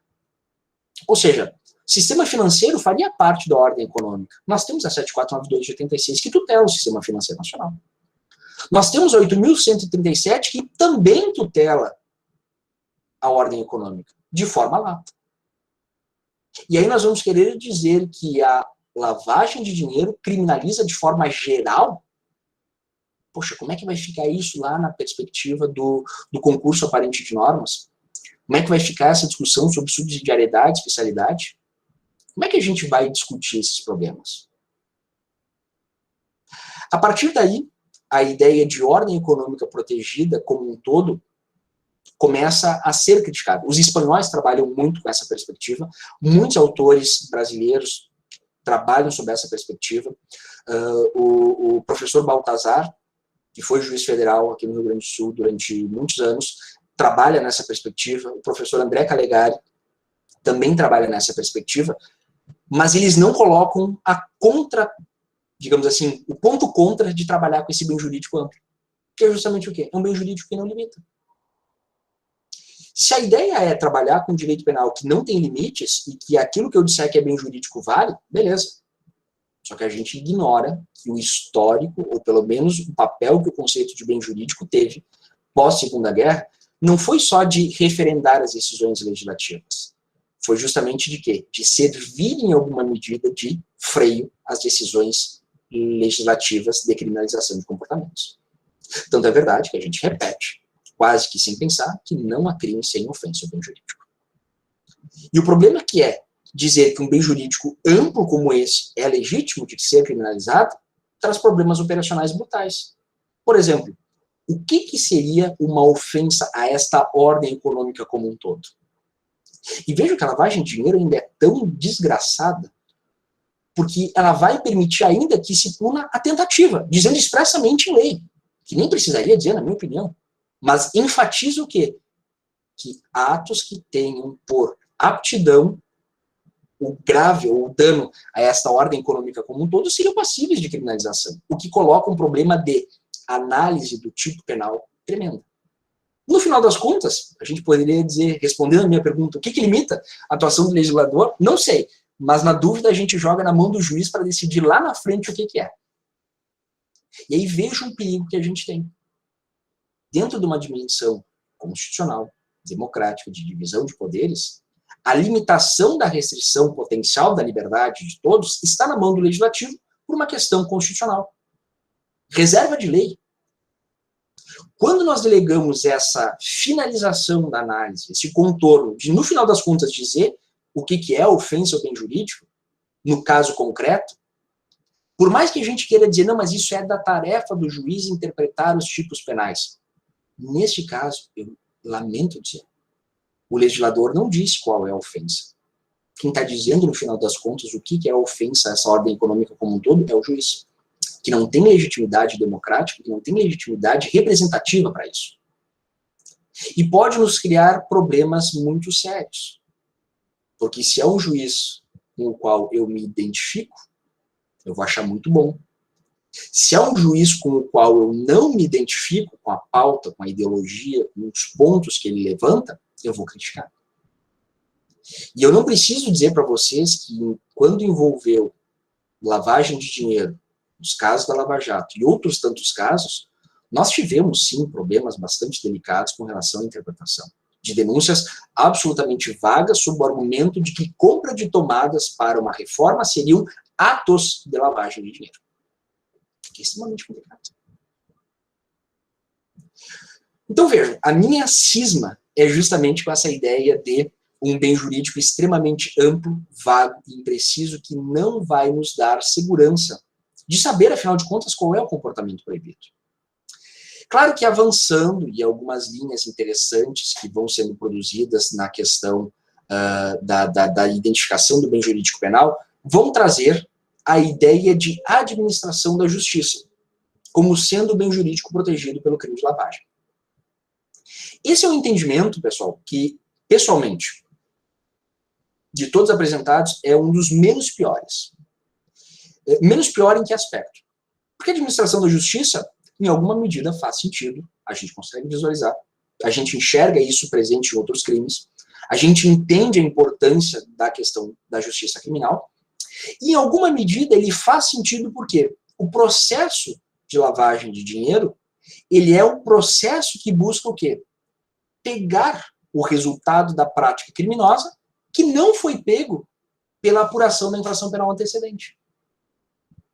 Ou seja, o sistema financeiro faria parte da ordem econômica. Nós temos a 7492 de 86, que tutela o sistema financeiro nacional. Nós temos a 8.137, que também tutela a ordem econômica, de forma lata. E aí nós vamos querer dizer que a lavagem de dinheiro criminaliza de forma geral? Poxa, como é que vai ficar isso lá na perspectiva do concurso aparente de normas? Como é que vai ficar essa discussão sobre subsidiariedade, especialidade? Como é que a gente vai discutir esses problemas? A partir daí, a ideia de ordem econômica protegida como um todo começa a ser criticada. Os espanhóis trabalham muito com essa perspectiva, muitos autores brasileiros trabalham sobre essa perspectiva. O professor Baltazar, que foi juiz federal aqui no Rio Grande do Sul durante muitos anos, trabalha nessa perspectiva. O professor André Calegari também trabalha nessa perspectiva, mas eles não colocam a contra, digamos assim, o ponto contra de trabalhar com esse bem jurídico amplo. Que é justamente o quê? É um bem jurídico que não limita. Se a ideia é trabalhar com direito penal que não tem limites e que aquilo que eu disser que é bem jurídico vale, beleza. Só que a gente ignora que o histórico, ou pelo menos o papel que o conceito de bem jurídico teve pós-Segunda Guerra, não foi só de referendar as decisões legislativas. Foi justamente de quê? De servir em alguma medida de freio às decisões legislativas de criminalização de comportamentos. Tanto é verdade que a gente repete, quase que sem pensar, que não há crime sem ofensa ao bem jurídico. E o problema que é dizer que um bem jurídico amplo como esse é legítimo de ser criminalizado, traz problemas operacionais brutais. Por exemplo, o que seria uma ofensa a esta ordem econômica como um todo? E veja que a lavagem de dinheiro ainda é tão desgraçada, porque ela vai permitir ainda que se puna a tentativa, dizendo expressamente em lei, que nem precisaria dizer, na minha opinião, mas enfatiza o quê? Que atos que tenham por aptidão o grave ou o dano a esta ordem econômica como um todo seriam passíveis de criminalização, o que coloca um problema de análise do tipo penal tremendo. No final das contas, a gente poderia dizer, respondendo a minha pergunta, o que limita a atuação do legislador? Não sei, mas na dúvida a gente joga na mão do juiz para decidir lá na frente o que é. E aí veja um perigo que a gente tem. Dentro de uma dimensão constitucional, democrática, de divisão de poderes, a limitação da restrição potencial da liberdade de todos está na mão do legislativo por uma questão constitucional. Reserva de lei. Quando nós delegamos essa finalização da análise, esse contorno de, no final das contas, dizer o que é ofensa ao bem jurídico, no caso concreto, por mais que a gente queira dizer, não, mas isso é da tarefa do juiz interpretar os tipos penais. Neste caso, eu lamento dizer, o legislador não diz qual é a ofensa. Quem está dizendo, no final das contas, o que é a ofensa a essa ordem econômica como um todo é o juiz, que não tem legitimidade democrática, que não tem legitimidade representativa para isso. E pode nos criar problemas muito sérios. Porque se é um juiz com o qual eu me identifico, eu vou achar muito bom. Se é um juiz com o qual eu não me identifico com a pauta, com a ideologia, com os pontos que ele levanta, eu vou criticar. E eu não preciso dizer para vocês que quando envolveu lavagem de dinheiro, os casos da Lava Jato e outros tantos casos, nós tivemos sim problemas bastante delicados com relação à interpretação. De denúncias absolutamente vagas sob o argumento de que compra de tomadas para uma reforma seriam atos de lavagem de dinheiro. Que é extremamente complicado. Então vejam, a minha cisma é justamente com essa ideia de um bem jurídico extremamente amplo, vago e impreciso que não vai nos dar segurança de saber, afinal de contas, qual é o comportamento proibido. Claro que avançando, e algumas linhas interessantes que vão sendo produzidas na questão da identificação do bem jurídico penal, vão trazer a ideia de administração da justiça, como sendo o bem jurídico protegido pelo crime de lavagem. Esse é um entendimento, pessoal, que, pessoalmente, de todos apresentados, é um dos menos piores. Menos pior em que aspecto? Porque a administração da justiça, em alguma medida, faz sentido, a gente consegue visualizar, a gente enxerga isso presente em outros crimes, a gente entende a importância da questão da justiça criminal, e em alguma medida ele faz sentido porque o processo de lavagem de dinheiro, ele é um processo que busca o quê? Pegar o resultado da prática criminosa que não foi pego pela apuração da infração penal antecedente.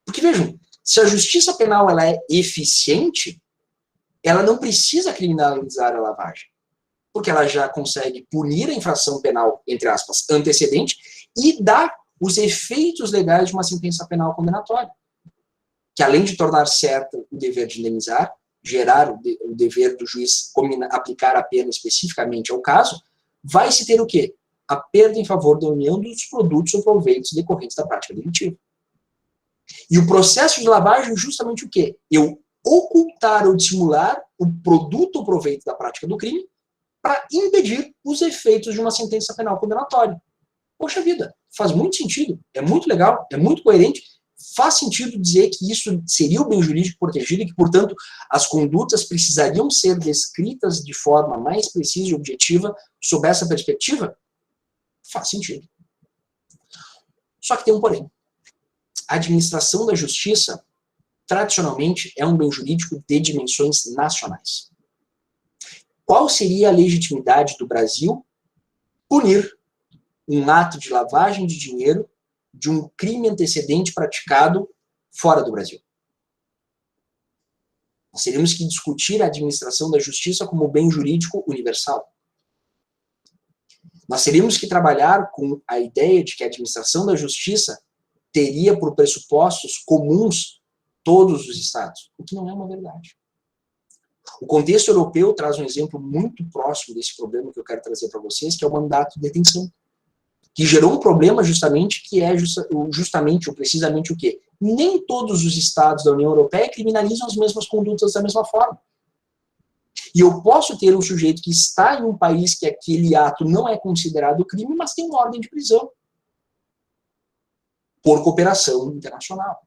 Porque vejam, se a justiça penal ela é eficiente, ela não precisa criminalizar a lavagem, porque ela já consegue punir a infração penal, entre aspas, antecedente, e dar os efeitos legais de uma sentença penal condenatória, que além de tornar certo o dever de indenizar, gerar o dever do juiz aplicar a pena especificamente ao caso, vai se ter o quê? A perda em favor da União dos produtos ou proveitos decorrentes da prática delitiva. E o processo de lavagem é justamente o quê? Eu ocultar ou dissimular o produto ou proveito da prática do crime para impedir os efeitos de uma sentença penal condenatória. Poxa vida, faz muito sentido, é muito legal, é muito coerente, faz sentido dizer que isso seria o bem jurídico protegido e que, portanto, as condutas precisariam ser descritas de forma mais precisa e objetiva sob essa perspectiva? Faz sentido. Só que tem um porém. A administração da justiça, tradicionalmente, é um bem jurídico de dimensões nacionais. Qual seria a legitimidade do Brasil punir um ato de lavagem de dinheiro de um crime antecedente praticado fora do Brasil? Nós teríamos que discutir a administração da justiça como bem jurídico universal. Nós teríamos que trabalhar com a ideia de que a administração da justiça teria por pressupostos comuns todos os estados, o que não é uma verdade. O contexto europeu traz um exemplo muito próximo desse problema que eu quero trazer para vocês, que é o mandato de detenção, que gerou um problema justamente que é justamente ou precisamente o quê? Nem todos os estados da União Europeia criminalizam as mesmas condutas da mesma forma. E eu posso ter um sujeito que está em um país que aquele ato não é considerado crime, mas tem uma ordem de prisão por cooperação internacional.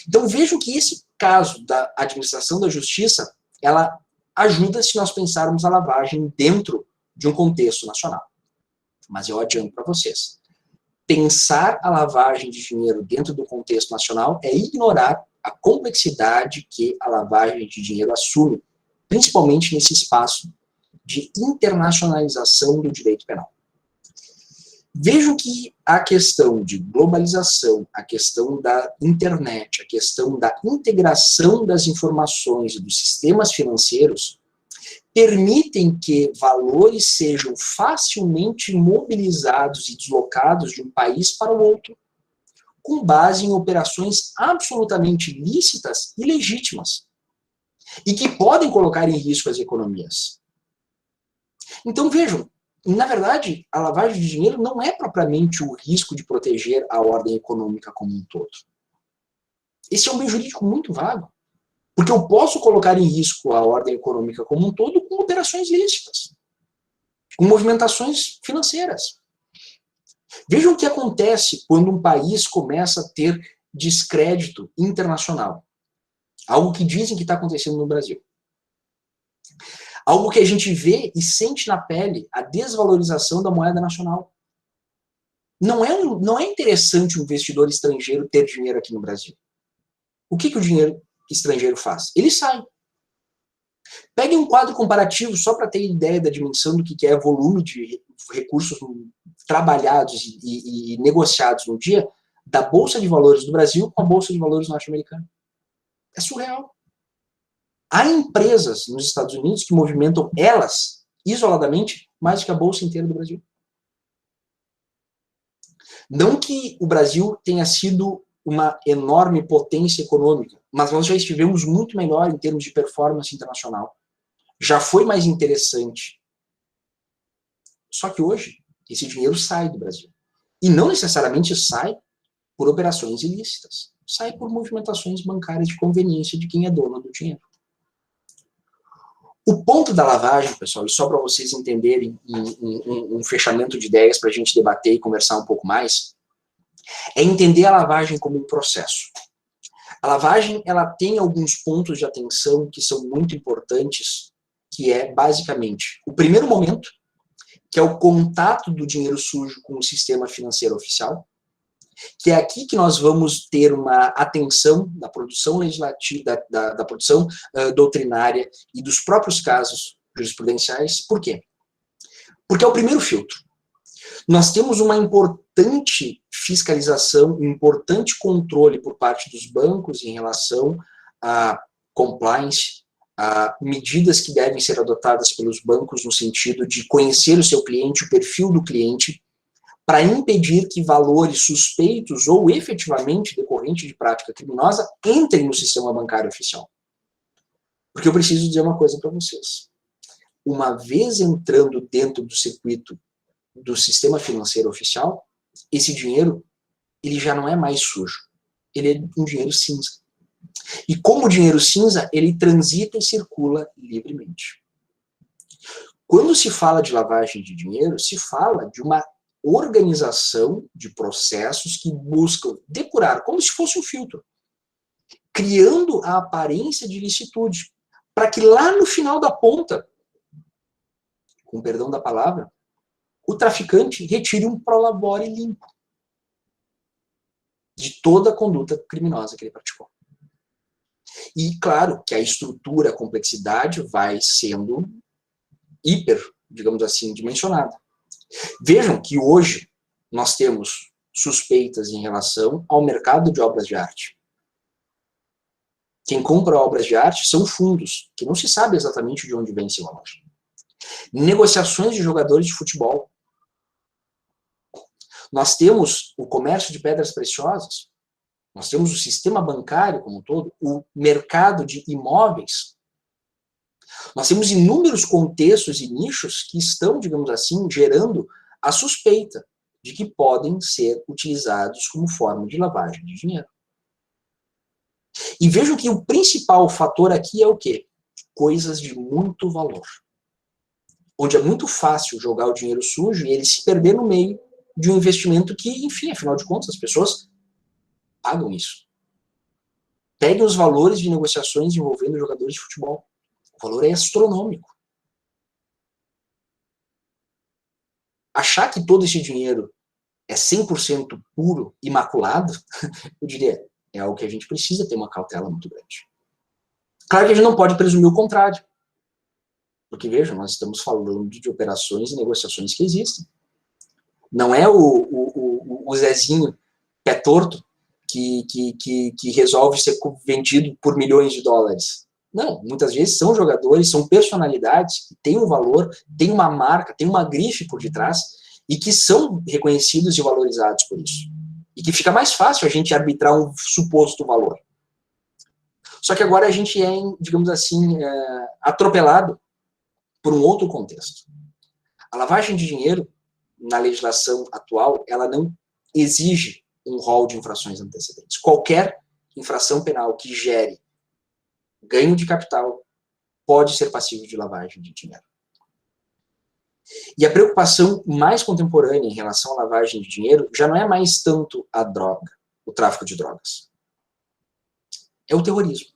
Então vejam que esse caso da administração da justiça, ela ajuda se nós pensarmos a lavagem dentro de um contexto nacional. Mas eu adianto para vocês, pensar a lavagem de dinheiro dentro do contexto nacional é ignorar a complexidade que a lavagem de dinheiro assume, principalmente nesse espaço de internacionalização do direito penal. Vejam que a questão de globalização, a questão da internet, a questão da integração das informações e dos sistemas financeiros permitem que valores sejam facilmente mobilizados e deslocados de um país para o outro, com base em operações absolutamente lícitas e legítimas, e que podem colocar em risco as economias. Então vejam, na verdade, a lavagem de dinheiro não é propriamente o risco de proteger a ordem econômica como um todo. Esse é um bem jurídico muito vago, porque eu posso colocar em risco a ordem econômica como um todo com operações lícitas, com movimentações financeiras. Vejam o que acontece quando um país começa a ter descrédito internacional. Algo que dizem que está acontecendo no Brasil. Algo que a gente vê e sente na pele, a desvalorização da moeda nacional. Não é interessante um investidor estrangeiro ter dinheiro aqui no Brasil. O que o dinheiro estrangeiro faz? Ele sai. Peguem um quadro comparativo só para ter ideia da dimensão do que é volume de recursos trabalhados e negociados no dia da Bolsa de Valores do Brasil com a Bolsa de Valores norte-americana. É surreal. Há empresas nos Estados Unidos que movimentam elas, isoladamente, mais do que a Bolsa inteira do Brasil. Não que o Brasil tenha sido uma enorme potência econômica, mas nós já estivemos muito melhor em termos de performance internacional. Já foi mais interessante. Só que hoje, esse dinheiro sai do Brasil. E não necessariamente sai por operações ilícitas. Sai por movimentações bancárias de conveniência de quem é dono do dinheiro. O ponto da lavagem, pessoal, e só para vocês entenderem um fechamento de ideias para a gente debater e conversar um pouco mais, é entender a lavagem como um processo. A lavagem, ela tem alguns pontos de atenção que são muito importantes, que é, basicamente, o primeiro momento, que é o contato do dinheiro sujo com o sistema financeiro oficial, que é aqui que nós vamos ter uma atenção da produção legislativa, da produção doutrinária e dos próprios casos jurisprudenciais. Por quê? Porque é o primeiro filtro. Nós temos uma importante fiscalização, um importante controle por parte dos bancos em relação a compliance, a medidas que devem ser adotadas pelos bancos no sentido de conhecer o seu cliente, o perfil do cliente, para impedir que valores suspeitos ou efetivamente decorrentes de prática criminosa entrem no sistema bancário oficial. Porque eu preciso dizer uma coisa para vocês. Uma vez entrando dentro do circuito do sistema financeiro oficial, esse dinheiro, ele já não é mais sujo. Ele é um dinheiro cinza. E como dinheiro cinza, ele transita e circula livremente. Quando se fala de lavagem de dinheiro, se fala de uma organização de processos que buscam depurar, como se fosse um filtro, criando a aparência de ilicitude, para que lá no final da ponta, com perdão da palavra, o traficante retire um prolabore limpo de toda a conduta criminosa que ele praticou. E claro que a estrutura, a complexidade vai sendo hiper, digamos assim, dimensionada. Vejam que hoje nós temos suspeitas em relação ao mercado de obras de arte. Quem compra obras de arte são fundos, que não se sabe exatamente de onde vem esse valor. Negociações de jogadores de futebol. Nós temos o comércio de pedras preciosas, nós temos o sistema bancário como um todo, o mercado de imóveis. Nós temos inúmeros contextos e nichos que estão, digamos assim, gerando a suspeita de que podem ser utilizados como forma de lavagem de dinheiro. E vejam que o principal fator aqui é o quê? Coisas de muito valor. Onde é muito fácil jogar o dinheiro sujo e ele se perder no meio de um investimento que, enfim, afinal de contas, as pessoas pagam isso. Peguem os valores de negociações envolvendo jogadores de futebol. O valor é astronômico. Achar que todo esse dinheiro é 100% puro, imaculado, eu diria, é algo que a gente precisa ter uma cautela muito grande. Claro que a gente não pode presumir o contrário. Porque, vejam, nós estamos falando de operações e negociações que existem. Não é o Zezinho, pé torto, que resolve ser vendido por milhões de dólares. Não, muitas vezes são jogadores, são personalidades que têm um valor, têm uma marca, têm uma grife por detrás e que são reconhecidos e valorizados por isso. E que fica mais fácil a gente arbitrar um suposto valor. Só que agora a gente é, digamos assim, atropelado por um outro contexto. A lavagem de dinheiro, na legislação atual, ela não exige um rol de infrações antecedentes. Qualquer infração penal que gere ganho de capital pode ser passivo de lavagem de dinheiro. E a preocupação mais contemporânea em relação à lavagem de dinheiro já não é mais tanto a droga, o tráfico de drogas. É o terrorismo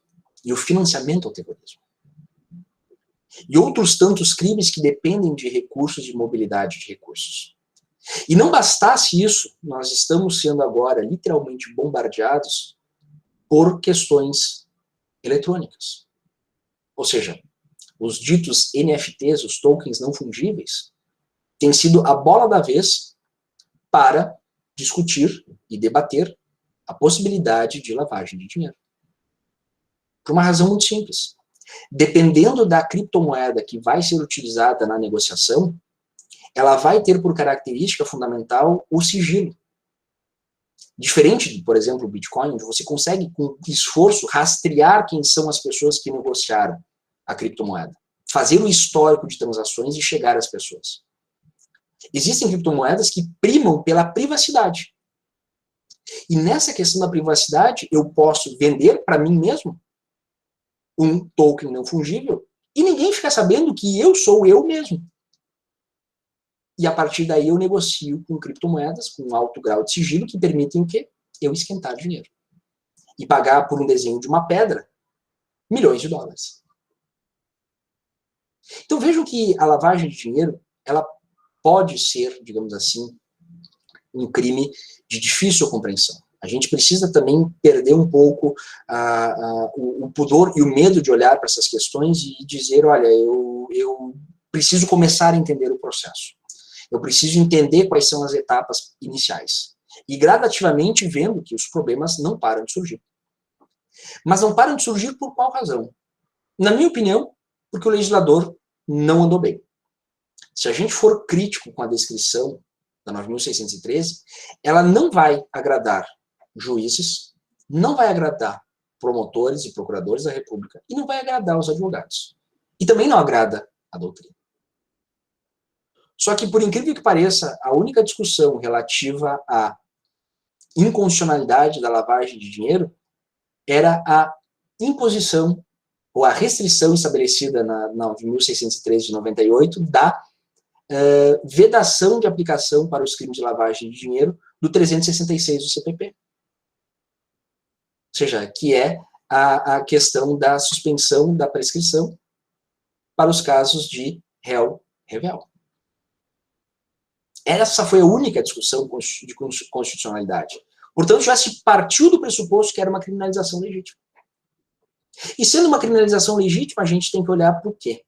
e o financiamento ao terrorismo. E outros tantos crimes que dependem de recursos, de mobilidade de recursos. E não bastasse isso, nós estamos sendo agora literalmente bombardeados por questões eletrônicas. Ou seja, os ditos NFTs, os tokens não fungíveis, têm sido a bola da vez para discutir e debater a possibilidade de lavagem de dinheiro. Por uma razão muito simples. Dependendo da criptomoeda que vai ser utilizada na negociação, ela vai ter por característica fundamental o sigilo. Diferente de, por exemplo, o Bitcoin, onde você consegue, com esforço, rastrear quem são as pessoas que negociaram a criptomoeda. Fazer o histórico de transações e chegar às pessoas. Existem criptomoedas que primam pela privacidade. E nessa questão da privacidade, eu posso vender para mim mesmo um token não fungível E ninguém fica sabendo que eu sou eu mesmo. E a partir daí eu negocio com criptomoedas, com alto grau de sigilo, que permitem o quê? Eu esquentar dinheiro. E pagar por um desenho de uma pedra milhões de dólares. Então vejam que a lavagem de dinheiro, ela pode ser, digamos assim, um crime de difícil compreensão. A gente precisa também perder um pouco o pudor e o medo de olhar para essas questões e dizer, olha, eu preciso começar a entender o processo. Eu preciso entender quais são as etapas iniciais. E gradativamente vendo que os problemas não param de surgir. Mas não param de surgir por qual razão? Na minha opinião, porque o legislador não andou bem. Se a gente for crítico com a descrição da 9.613, ela não vai agradar juízes, não vai agradar promotores e procuradores da República e não vai agradar os advogados. E também não agrada a doutrina. Só que, por incrível que pareça, a única discussão relativa à inconstitucionalidade da lavagem de dinheiro era a imposição ou a restrição estabelecida na 9.613 de 98 da vedação de aplicação para os crimes de lavagem de dinheiro do 366 do CPP. Ou seja, que é a questão da suspensão da prescrição para os casos de réu revel. Essa foi a única discussão de constitucionalidade. Portanto, já se partiu do pressuposto que era uma criminalização legítima. E sendo uma criminalização legítima, a gente tem que olhar para o quê?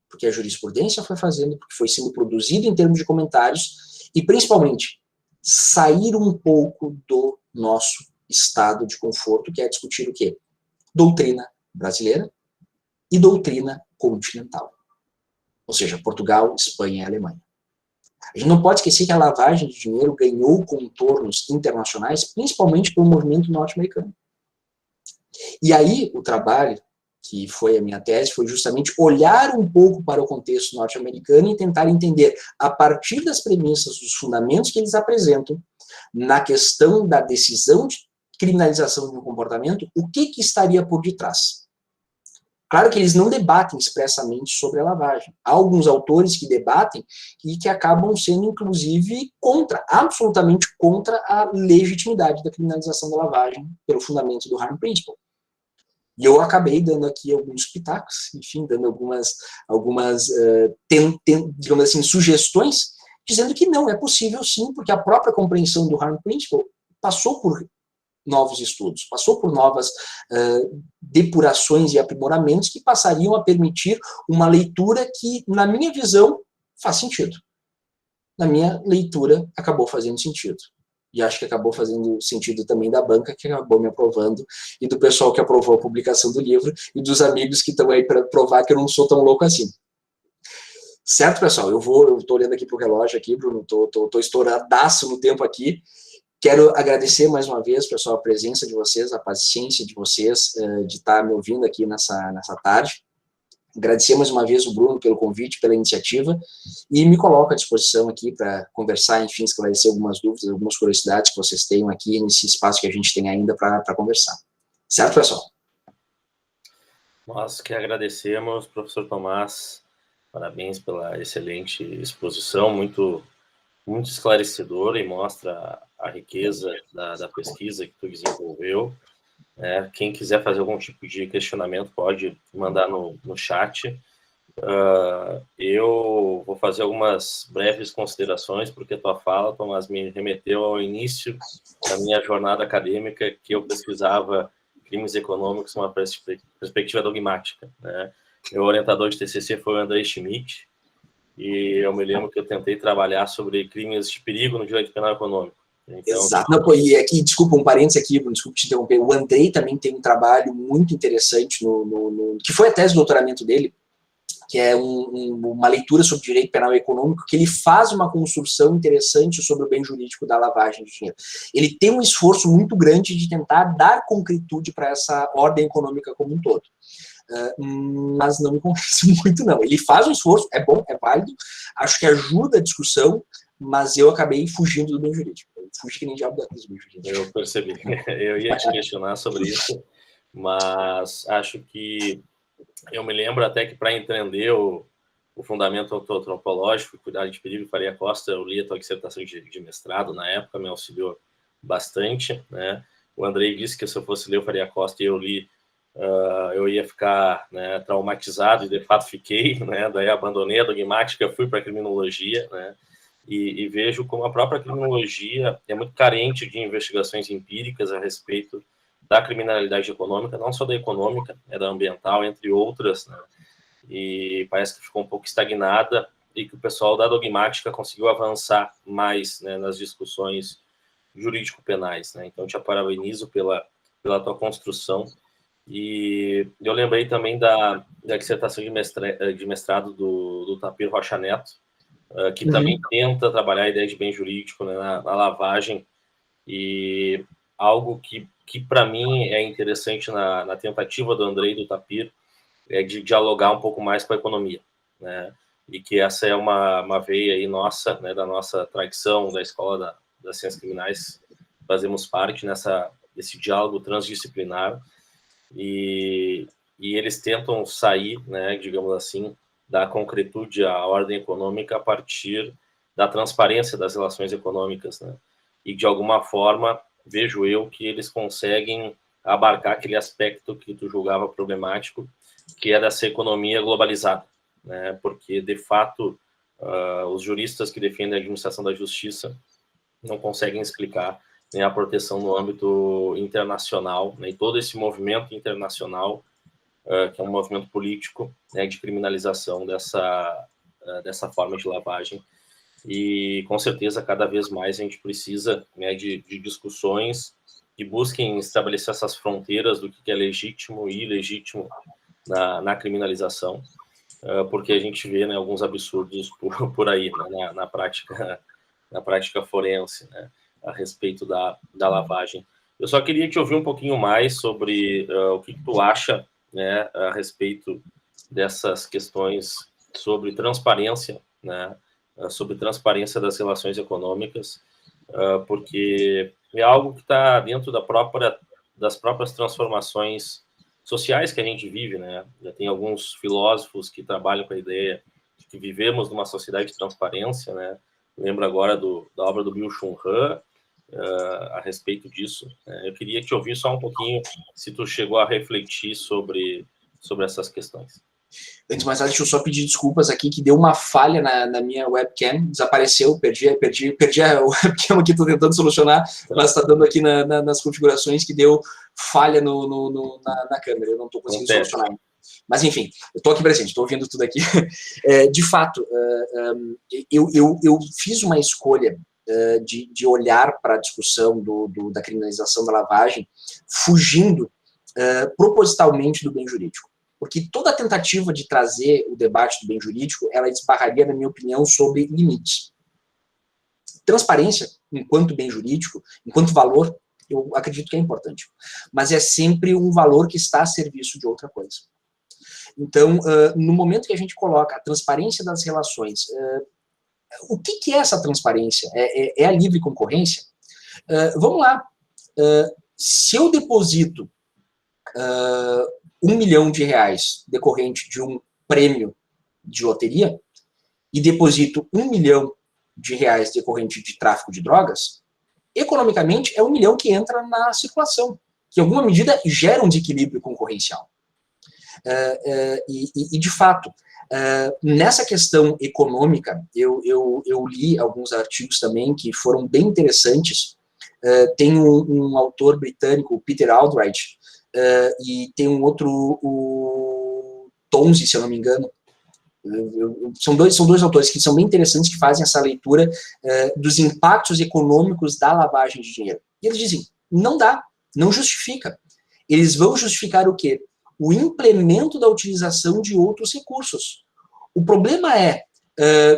Porque a jurisprudência foi fazendo, porque foi sendo produzido em termos de comentários, e principalmente, sair um pouco do nosso estado de conforto, que é discutir o quê? Doutrina brasileira e doutrina continental. Ou seja, Portugal, Espanha e Alemanha. A gente não pode esquecer que a lavagem de dinheiro ganhou contornos internacionais, principalmente pelo movimento norte-americano. E aí, o trabalho, que foi a minha tese, foi justamente olhar um pouco para o contexto norte-americano e tentar entender, a partir das premissas, dos fundamentos que eles apresentam, na questão da decisão de criminalização de um comportamento, o que estaria por detrás. Claro que eles não debatem expressamente sobre a lavagem. Há alguns autores que debatem e que acabam sendo, inclusive, absolutamente contra a legitimidade da criminalização da lavagem pelo fundamento do Harm Principle. E eu acabei dando aqui alguns pitacos, enfim, dando algumas digamos assim, sugestões, dizendo que não, é possível sim, porque a própria compreensão do Harm Principle passou por novos estudos, passou por novas depurações e aprimoramentos que passariam a permitir uma leitura que, na minha visão, faz sentido. Na minha leitura, acabou fazendo sentido. E acho que acabou fazendo sentido também da banca, que acabou me aprovando, e do pessoal que aprovou a publicação do livro, e dos amigos que estão aí para provar que eu não sou tão louco assim. Certo, pessoal? Eu estou olhando aqui para o relógio aqui, Bruno, estou estouradaço no tempo aqui. Quero agradecer mais uma vez, pessoal, a presença de vocês, a paciência de vocês, de estar me ouvindo aqui nessa tarde. Agradecer mais uma vez o Bruno pelo convite, pela iniciativa, e me coloco à disposição aqui para conversar, enfim, esclarecer algumas dúvidas, algumas curiosidades que vocês tenham aqui nesse espaço que a gente tem ainda para conversar. Certo, pessoal? Nós que agradecemos, professor Tomás, parabéns pela excelente exposição, muito esclarecedora e mostra a riqueza da pesquisa que tu desenvolveu. Quem quiser fazer algum tipo de questionamento pode mandar no chat. Eu vou fazer algumas breves considerações, porque tua fala, Tomás, me remeteu ao início da minha jornada acadêmica, que eu pesquisava crimes econômicos numa perspectiva dogmática, né? Meu orientador de TCC foi o André Schmidt, e eu me lembro que eu tentei trabalhar sobre crimes de perigo no direito penal econômico. Então, exato. Não, e aqui, desculpa, um parênteses aqui, Bruno, desculpa te interromper. O Andrei também tem um trabalho muito interessante, que foi a tese de doutoramento dele, que é uma leitura sobre direito penal e econômico, que ele faz uma construção interessante sobre o bem jurídico da lavagem de dinheiro. Ele tem um esforço muito grande de tentar dar concretude para essa ordem econômica como um todo. Mas não me convence muito, não. Ele faz um esforço, é bom, é válido, acho que ajuda a discussão, mas eu acabei fugindo do bem jurídico. Eu fugi que nem diabo da cruz do bem jurídico. Eu percebi. Eu ia te questionar sobre isso, mas acho que Eu me lembro até que para entender o fundamento antropológico, cuidado de perigo, Faria Costa, eu li a tua dissertação de mestrado na época, me auxiliou bastante, né? O Andrei disse que se eu fosse ler o Faria Costa e eu li, eu ia ficar, né, traumatizado, e de fato fiquei, né? Daí abandonei a dogmática, fui para a criminologia, né? E vejo como a própria criminologia é muito carente de investigações empíricas a respeito da criminalidade econômica, não só da econômica, da ambiental, entre outras, né? E parece que ficou um pouco estagnada e que o pessoal da dogmática conseguiu avançar mais, né, nas discussões jurídico-penais, né? Então, te parabenizo pela tua construção. E eu lembrei também da dissertação de mestrado do Tapir Rocha Neto, que também tenta trabalhar a ideia de bem jurídico, né, na lavagem, e algo que para mim é interessante na tentativa do Andrei e do Tapir é de dialogar um pouco mais com a economia, né? E que essa é uma veia aí nossa, né, da nossa tradição da Escola das Ciências Criminais, fazemos parte desse diálogo transdisciplinar, e eles tentam sair, né, digamos assim, da concretude à ordem econômica a partir da transparência das relações econômicas, né? E de alguma forma vejo eu que eles conseguem abarcar aquele aspecto que tu julgava problemático, que é dessa economia globalizada, né? Porque de fato os juristas que defendem a administração da justiça não conseguem explicar, né, a proteção no âmbito internacional, né, e todo esse movimento internacional, que é um movimento político, né, de criminalização dessa forma de lavagem. E, com certeza, cada vez mais a gente precisa, né, de discussões que busquem estabelecer essas fronteiras do que é legítimo e ilegítimo na criminalização, porque a gente vê, né, alguns absurdos por aí, né, na prática forense, né, a respeito da lavagem. Eu só queria te ouvir um pouquinho mais sobre o que tu acha, né, a respeito dessas questões sobre transparência, né, sobre transparência das relações econômicas, porque é algo que está dentro das próprias transformações sociais que a gente vive, né? Já tem alguns filósofos que trabalham com a ideia de que vivemos numa sociedade de transparência, né? Lembro agora da obra do Byung-Chul Han, a respeito disso. Eu queria te ouvir só um pouquinho, se tu chegou a refletir sobre essas questões. Antes de mais nada, deixa eu só pedir desculpas aqui, que deu uma falha na minha webcam, desapareceu, perdi a webcam aqui, estou tentando solucionar, mas está dando aqui nas configurações que deu falha na câmera, eu não estou conseguindo solucionar. Mas, enfim, eu estou aqui presente, estou ouvindo tudo aqui. De fato, eu fiz uma escolha de olhar para a discussão da criminalização da lavagem, fugindo propositalmente do bem jurídico. Porque toda tentativa de trazer o debate do bem jurídico, ela esbarraria, na minha opinião, sobre limites. Transparência, enquanto bem jurídico, enquanto valor, eu acredito que é importante. Mas é sempre um valor que está a serviço de outra coisa. Então, no momento que a gente coloca a transparência das relações, o que é essa transparência? É a livre concorrência? Vamos lá. Se eu deposito R$1 milhão decorrente de um prêmio de loteria e deposito R$1 milhão decorrente de tráfico de drogas, economicamente é R$1 milhão que entra na circulação, que em alguma medida gera um desequilíbrio concorrencial. E de fato, nessa questão econômica, eu li alguns artigos também que foram bem interessantes. Tem um autor britânico, Peter Aldrich, e tem um outro, o Tonzi, se eu não me engano. São dois autores que são bem interessantes, que fazem essa leitura dos impactos econômicos da lavagem de dinheiro. E eles dizem, não dá, não justifica. Eles vão justificar o quê? O implemento da utilização de outros recursos. O problema é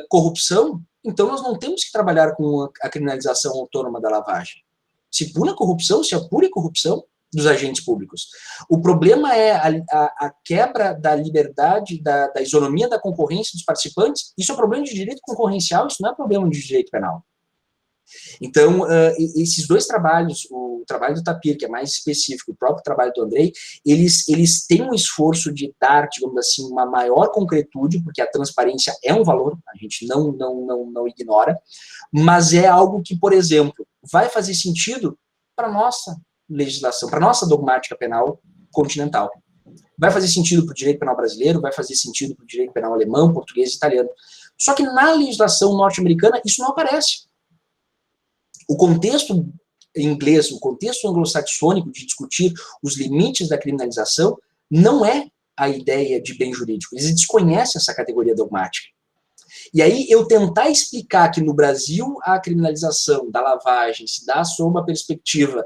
corrupção, então nós não temos que trabalhar com a criminalização autônoma da lavagem. Se pune a corrupção, se apure corrupção dos agentes públicos. O problema é a quebra da liberdade, da isonomia da concorrência dos participantes. Isso é problema de direito concorrencial, isso não é problema de direito penal. Então, esses dois trabalhos, o trabalho do Tapir, que é mais específico, o próprio trabalho do Andrei, eles têm um esforço de dar, digamos assim, uma maior concretude, porque a transparência é um valor, a gente não ignora, mas é algo que, por exemplo, vai fazer sentido para a nossa legislação, para a nossa dogmática penal continental. Vai fazer sentido para o direito penal brasileiro, vai fazer sentido para o direito penal alemão, português e italiano. Só que na legislação norte-americana isso não aparece. O contexto inglês, o contexto anglo-saxônico de discutir os limites da criminalização não é a ideia de bem jurídico. Eles desconhecem essa categoria dogmática. E aí eu tentar explicar que no Brasil a criminalização da lavagem se dá sob a perspectiva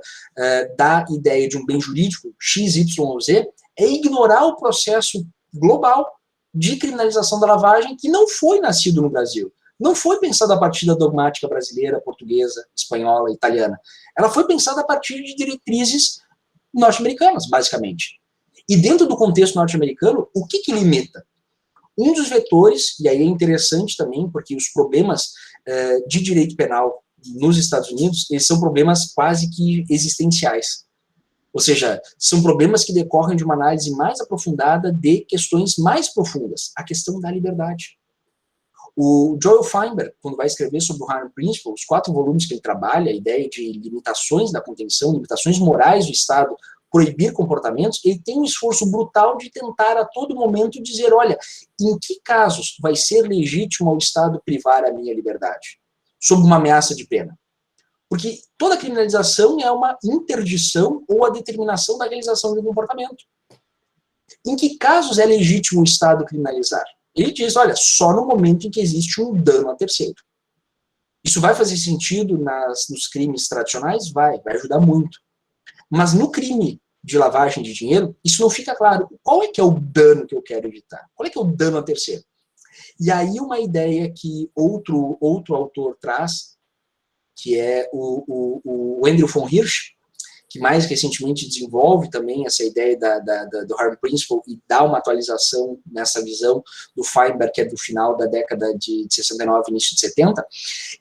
da ideia de um bem jurídico, X, Y ou Z, é ignorar o processo global de criminalização da lavagem que não foi nascido no Brasil. Não foi pensada a partir da dogmática brasileira, portuguesa, espanhola, italiana. Ela foi pensada a partir de diretrizes norte-americanas, basicamente. E dentro do contexto norte-americano, o que limita? Um dos vetores, e aí é interessante também, porque os problemas de direito penal nos Estados Unidos, eles são problemas quase que existenciais. Ou seja, são problemas que decorrem de uma análise mais aprofundada de questões mais profundas. A questão da liberdade. O Joel Feinberg, quando vai escrever sobre o Harm Principle, os 4 volumes que ele trabalha, a ideia de limitações da contenção, limitações morais do Estado, proibir comportamentos, ele tem um esforço brutal de tentar a todo momento dizer, olha, em que casos vai ser legítimo ao Estado privar a minha liberdade? Sob uma ameaça de pena. Porque toda criminalização é uma interdição ou a determinação da realização de um comportamento. Em que casos é legítimo o Estado criminalizar? Ele diz, olha, só no momento em que existe um dano a terceiro. Isso vai fazer sentido nos crimes tradicionais? Vai ajudar muito. Mas no crime de lavagem de dinheiro, isso não fica claro. Qual é que é o dano que eu quero evitar? Qual é que é o dano a terceiro? E aí uma ideia que outro autor traz, que é o Andrew von Hirsch, que mais recentemente desenvolve também essa ideia do Harm Principle e dá uma atualização nessa visão do Feinberg, que é do final da década de 69, início de 70,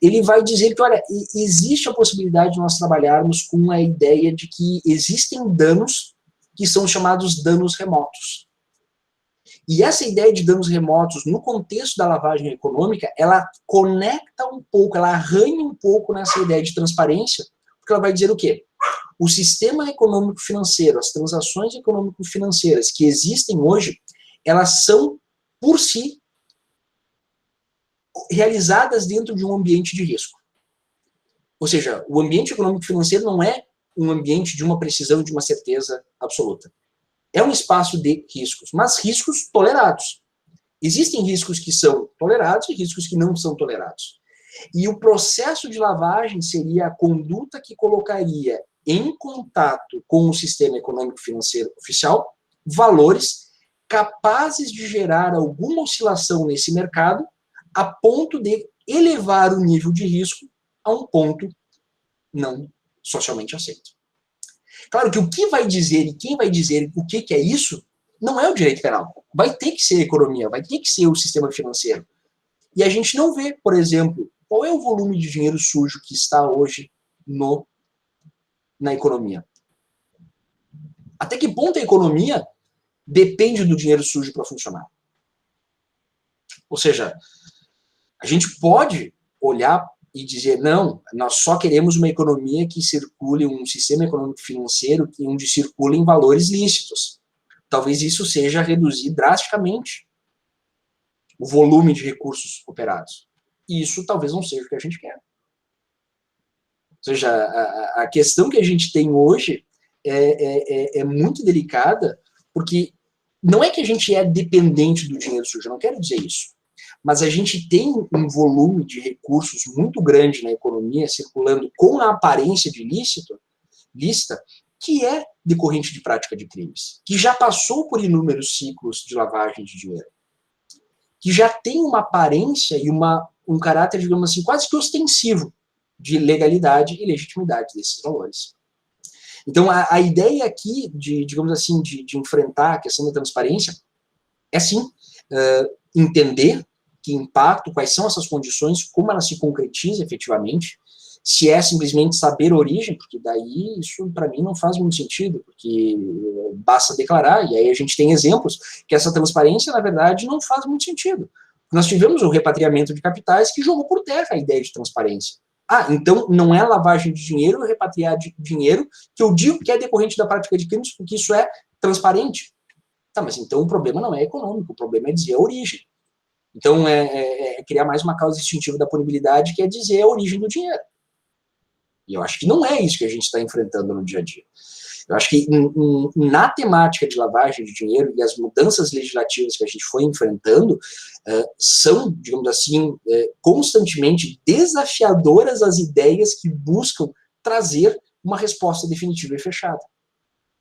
ele vai dizer que, olha, existe a possibilidade de nós trabalharmos com a ideia de que existem danos que são chamados danos remotos. E essa ideia de danos remotos, no contexto da lavagem econômica, ela conecta um pouco, ela arranha um pouco nessa ideia de transparência, porque ela vai dizer o quê? O sistema econômico-financeiro, as transações econômico-financeiras que existem hoje, elas são, por si, realizadas dentro de um ambiente de risco. Ou seja, o ambiente econômico-financeiro não é um ambiente de uma precisão, de uma certeza absoluta. É um espaço de riscos, mas riscos tolerados. Existem riscos que são tolerados e riscos que não são tolerados. E o processo de lavagem seria a conduta que colocaria em contato com o sistema econômico-financeiro oficial valores capazes de gerar alguma oscilação nesse mercado a ponto de elevar o nível de risco a um ponto não socialmente aceito. Claro que o que vai dizer e quem vai dizer o que é isso não é o direito penal. Vai ter que ser a economia, vai ter que ser o sistema financeiro. E a gente não vê, por exemplo, qual é o volume de dinheiro sujo que está hoje na economia. Até que ponto a economia depende do dinheiro sujo para funcionar? Ou seja, a gente pode olhar e dizer, não, nós só queremos uma economia que circule, um sistema econômico financeiro onde circulem valores lícitos. Talvez isso seja reduzir drasticamente o volume de recursos operados. E isso talvez não seja o que a gente quer. Ou seja, a questão que a gente tem hoje é muito delicada, porque não é que a gente é dependente do dinheiro sujo, eu não quero dizer isso. Mas a gente tem um volume de recursos muito grande na economia, circulando com a aparência de lícita, que é decorrente de prática de crimes, que já passou por inúmeros ciclos de lavagem de dinheiro, que já tem uma aparência e um caráter, digamos assim, quase que ostensivo de legalidade e legitimidade desses valores. Então, a ideia aqui, digamos assim, de enfrentar a questão da transparência é, sim, entender que impacto, quais são essas condições, como ela se concretiza efetivamente, se é simplesmente saber a origem, porque daí isso para mim não faz muito sentido, porque basta declarar, e aí a gente tem exemplos que essa transparência, na verdade, não faz muito sentido. Nós tivemos o repatriamento de capitais que jogou por terra a ideia de transparência. Ah, então não é lavagem de dinheiro, repatriar de dinheiro, que eu digo que é decorrente da prática de crimes, porque isso é transparente. Tá, mas então o problema não é econômico, o problema é dizer a origem. Então é criar mais uma causa distintiva da punibilidade, que é dizer a origem do dinheiro. E eu acho que não é isso que a gente está enfrentando no dia a dia. Eu acho que na temática de lavagem de dinheiro e as mudanças legislativas que a gente foi enfrentando são, digamos assim, constantemente desafiadoras às ideias que buscam trazer uma resposta definitiva e fechada.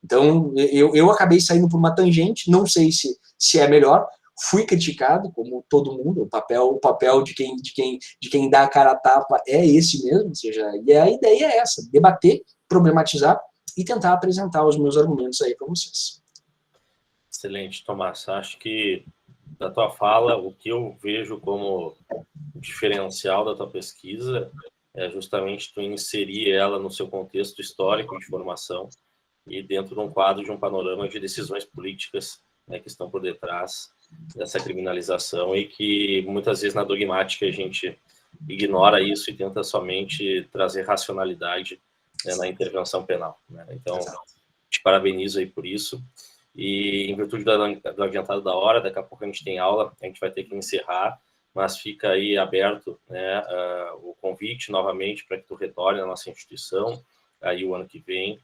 Então, eu acabei saindo por uma tangente, não sei se é melhor, fui criticado, como todo mundo, o papel de quem dá a cara a tapa é esse mesmo, ou seja, e a ideia é essa, debater, problematizar e tentar apresentar os meus argumentos aí para vocês. Excelente, Tomás. Acho que da tua fala, o que eu vejo como diferencial da tua pesquisa é justamente tu inserir ela no seu contexto histórico de formação e dentro de um quadro de um panorama de decisões políticas, né, que estão por detrás dessa criminalização e que muitas vezes na dogmática a gente ignora isso e tenta somente trazer racionalidade, né, na intervenção penal, né? Então, te parabenizo aí por isso. E em virtude do adiantado da hora, daqui a pouco a gente tem aula, a gente vai ter que encerrar, mas fica aí aberto, né, o convite novamente para que tu retorne à nossa instituição aí o ano que vem.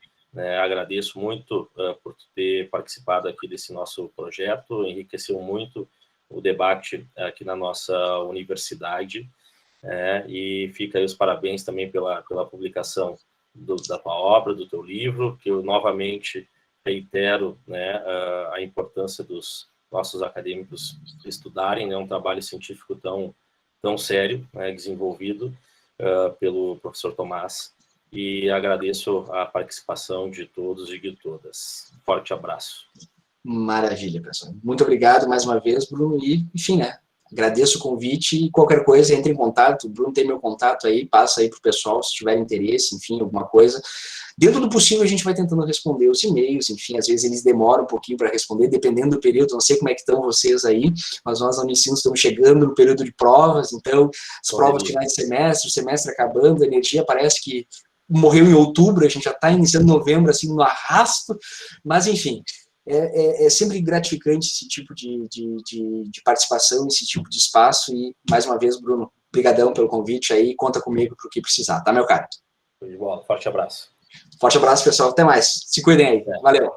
Agradeço muito por tu ter participado aqui desse nosso projeto, enriqueceu muito o debate aqui na nossa universidade, e fica aí os parabéns também pela publicação da tua obra, do teu livro, que eu novamente reitero, né, a importância dos nossos acadêmicos estudarem, né, um trabalho científico tão sério, né, desenvolvido pelo professor Tomás, e agradeço a participação de todos e de todas. Forte abraço. Maravilha, pessoal. Muito obrigado mais uma vez, Bruno, e, enfim, né, agradeço o convite e qualquer coisa, entre em contato, o Bruno tem meu contato aí, passa aí para o pessoal, se tiver interesse, enfim, alguma coisa. Dentro do possível, a gente vai tentando responder os e-mails, enfim, às vezes eles demoram um pouquinho para responder, dependendo do período, não sei como é que estão vocês aí, mas nós, na Unicinos, estamos chegando no período de provas, então, as provas finais de semestre, o semestre acabando, a energia parece que morreu em outubro, a gente já está iniciando novembro, assim, no arrasto, mas, enfim, é sempre gratificante esse tipo de participação, esse tipo de espaço, e, mais uma vez, Bruno, brigadão pelo convite aí, conta comigo para o que precisar, tá, meu cara? Foi de bola, forte abraço. Forte abraço, pessoal, até mais, se cuidem aí, valeu!